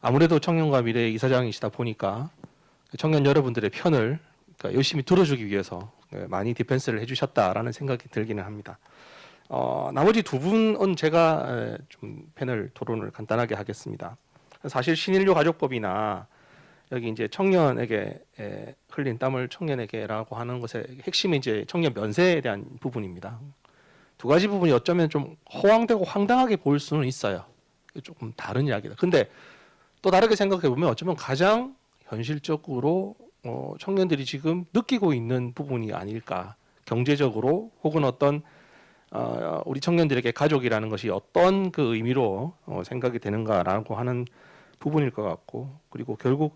아무래도 청년과 미래의 이사장이시다 보니까 청년 여러분들의 편을 그러니까 열심히 들어주기 위해서 많이 디펜스를 해주셨다라는 생각이 들기는 합니다. 나머지 두 분은 제가 좀 패널 토론을 간단하게 하겠습니다. 사실 신인류 가족법이나 여기 이제 청년에게 흘린 땀을 청년에게라고 하는 것의 핵심이 이제 청년 면세에 대한 부분입니다. 두 가지 부분이 어쩌면 좀 허황되고 황당하게 보일 수는 있어요. 조금 다른 이야기다. 근데 또 다르게 생각해 보면 어쩌면 가장 현실적으로 청년들이 지금 느끼고 있는 부분이 아닐까. 경제적으로 혹은 어떤 우리 청년들에게 가족이라는 것이 어떤 그 의미로 생각이 되는가라고 하는 부분일 것 같고, 그리고 결국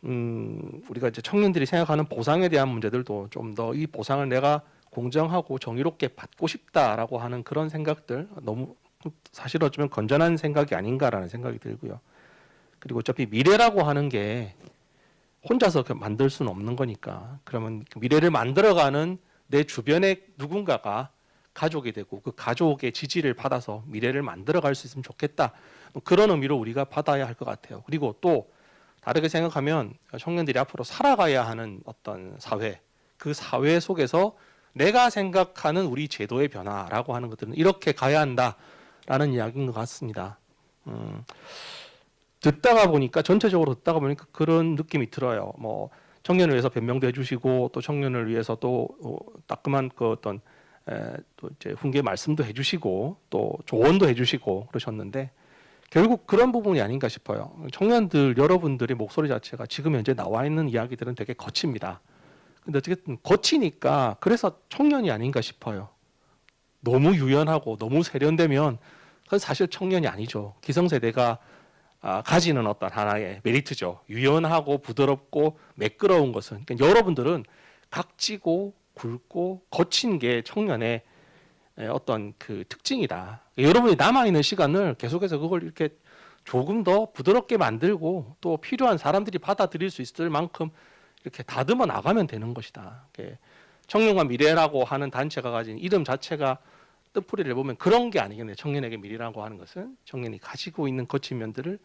우리가 이제 청년들이 생각하는 보상에 대한 문제들도 좀 더 이 보상을 내가 공정하고 정의롭게 받고 싶다라고 하는 그런 생각들, 너무 사실 어쩌면 건전한 생각이 아닌가라는 생각이 들고요. 그리고 어차피 미래라고 하는 게 혼자서 만들 수는 없는 거니까, 그러면 미래를 만들어가는 내 주변에 누군가가 가족이 되고 그 가족의 지지를 받아서 미래를 만들어갈 수 있으면 좋겠다. 그런 의미로 우리가 받아야 할 것 같아요. 그리고 또 다르게 생각하면 청년들이 앞으로 살아가야 하는 어떤 사회, 그 사회 속에서 내가 생각하는 우리 제도의 변화라고 하는 것들은 이렇게 가야 한다라는 이야기인 것 같습니다. 전체적으로 듣다가 보니까 그런 느낌이 들어요. 뭐 청년을 위해서 변명도 해주시고 또 청년을 위해서 또 따끔한 그 어떤 또 이제 훈계 말씀도 해주시고 또 조언도 해주시고 그러셨는데, 결국 그런 부분이 아닌가 싶어요. 청년들 여러분들의 목소리 자체가 지금 현재 나와 있는 이야기들은 되게 거칩니다. 근데 어쨌든 거치니까 그래서 청년이 아닌가 싶어요. 너무 유연하고 너무 세련되면 그건 사실 청년이 아니죠. 기성세대가 가지는 어떤 하나의 메리트죠. 유연하고 부드럽고 매끄러운 것은, 그러니까 여러분들은 각지고 굵고 거친 게 청년의 어떤 그 특징이다. 여러분이 남아있는 시간을 계속해서 그걸 이렇게 조금 더 부드럽게 만들고 또 필요한 사람들이 받아들일 수 있을 만큼 이렇게 다듬어 나가면 되는 것이다. 청년과 미래라고 하는 단체가 가진 이름 자체가 뜻풀이를 보면 그런 게 아니겠네요. 청년에게 미래라고 하는 것은 청년이 가지고 있는 거친 면들을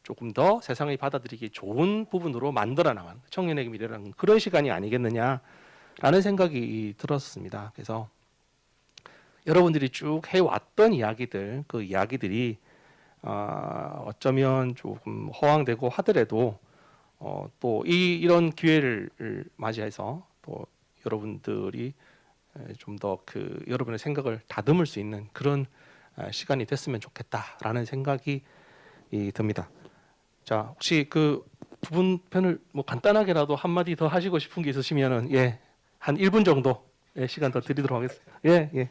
조금 더 세상이 받아들이기 좋은 부분으로 만들어 나가는, 청년에게 미래라는 그런 시간이 아니겠느냐라는 생각이 들었습니다. 그래서 여러분들이 쭉 해왔던 이야기들, 그 이야기들이 어쩌면 조금 허황되고 하더라도 또 이런 기회를 맞이해서 또 여러분들이 좀 더 그 여러분의 생각을 다듬을 수 있는 그런 시간이 됐으면 좋겠다라는 생각이 듭니다. 자, 혹시 그 두 분 편을 뭐 간단하게라도 한마디 더 하시고 싶은 게 있으시면은 한 1분 정도 시간 더 드리도록 하겠습니다. 예.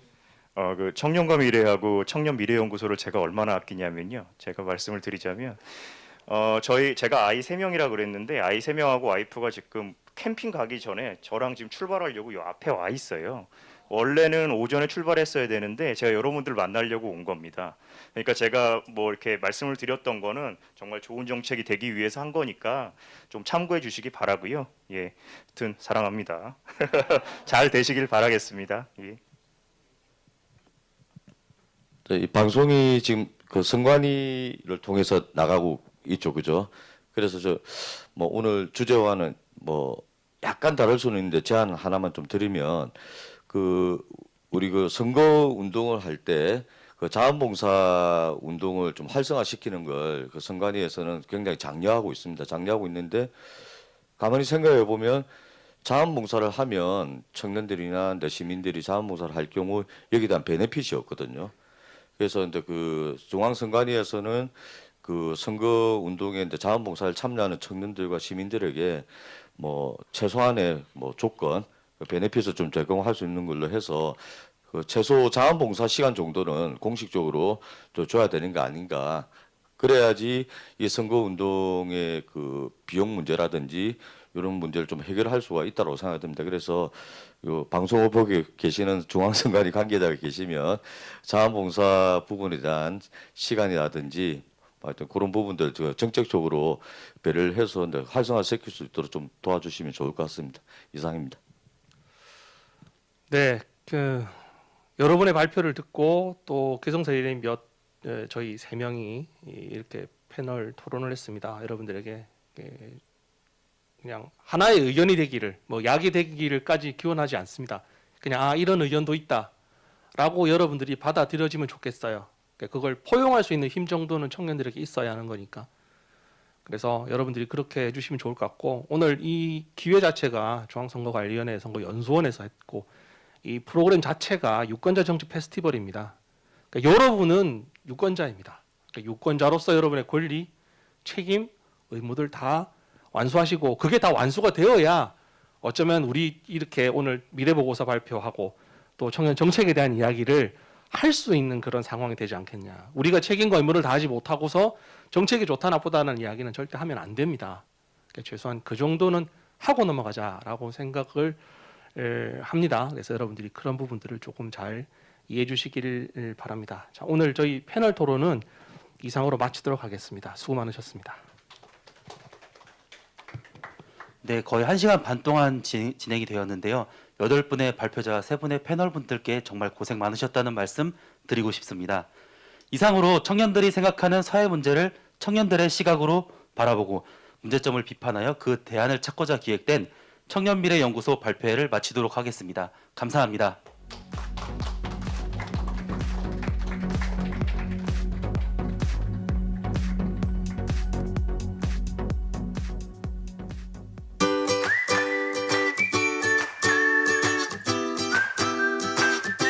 그 청년과 미래하고 청년 미래연구소를 제가 얼마나 아끼냐면요. 제가 말씀을 드리자면 제가 아이 3명이라 그랬는데 아이 3명하고 와이프가 지금 캠핑 가기 전에 저랑 지금 출발하려고 요 앞에 와 있어요. 원래는 오전에 출발했어야 되는데 제가 여러분들 만나려고 온 겁니다. 그러니까 제가 뭐 이렇게 말씀을 드렸던 거는 정말 좋은 정책이 되기 위해서 한 거니까 좀 참고해 주시기 바라고요. 예, 하여튼 사랑합니다. 잘 되시길 바라겠습니다. 예. 이 방송이 지금 그 선관위를 통해서 나가고 있죠, 그죠? 그래서 뭐 오늘 주제와는 뭐 약간 다를 수는 있는데 제안 하나만 좀 드리면 우리 선거 운동을 할 때 그 자원봉사 운동을 좀 활성화시키는 걸 그 선관위에서는 굉장히 장려하고 있습니다. 장려하고 있는데 가만히 생각해 보면 자원봉사를 하면 청년들이나 시민들이 자원봉사를 할 경우 여기에 대한 베네핏이 없거든요. 그래서 이제 그 중앙선관위에서는 그 선거 운동에 이제 자원봉사를 참여하는 청년들과 시민들에게 뭐 최소한의 뭐 조건, 베네핏을 좀 제공할 수 있는 걸로 해서 그 최소 자원봉사 시간 정도는 공식적으로 좀 줘야 되는 거 아닌가. 그래야지 이 선거 운동의 그 비용 문제라든지 이런 문제를 좀 해결할 수가 있다고 생각됩니다. 그래서 요 방송을 보고 계시는 중앙선관위 관계자가 계시면 자원봉사 부분에 대한 시간이라든지 하여튼 그런 부분들 정책적으로 배려를 해서 활성화시킬 수 있도록 좀 도와주시면 좋을 것 같습니다. 이상입니다. 네, 여러분의 발표를 듣고 또 개성사일의 저희 3명이 이렇게 패널 토론을 했습니다. 여러분들에게 그냥 하나의 의견이 되기를, 뭐 약이 되기를까지 기원하지 않습니다. 그냥 이런 의견도 있다라고 여러분들이 받아들여지면 좋겠어요. 그걸 포용할 수 있는 힘 정도는 청년들에게 있어야 하는 거니까. 그래서 여러분들이 그렇게 해주시면 좋을 것 같고, 오늘 이 기회 자체가 중앙선거관리위원회 선거연수원에서 했고, 이 프로그램 자체가 유권자 정치 페스티벌입니다. 그러니까 여러분은 유권자입니다. 그러니까 유권자로서 여러분의 권리, 책임, 의무들 다 완수하시고, 그게 다 완수가 되어야 어쩌면 우리 이렇게 오늘 미래보고서 발표하고 또 청년 정책에 대한 이야기를 할 수 있는 그런 상황이 되지 않겠냐. 우리가 책임과 의무를 다하지 못하고서 정책이 좋다 나쁘다는 이야기는 절대 하면 안 됩니다. 그러니까 최소한 그 정도는 하고 넘어가자라고 생각을 합니다. 그래서 여러분들이 그런 부분들을 조금 잘 이해해 주시기를 바랍니다. 자, 오늘 저희 패널 토론은 이상으로 마치도록 하겠습니다. 수고 많으셨습니다. 네, 거의 1시간 반 동안 진행이 되었는데요. 8분의 발표자 3분의 패널분들께 정말 고생 많으셨다는 말씀 드리고 싶습니다. 이상으로 청년들이 생각하는 사회 문제를 청년들의 시각으로 바라보고 문제점을 비판하여 그 대안을 찾고자 기획된 청년미래연구소 발표회를 마치도록 하겠습니다. 감사합니다.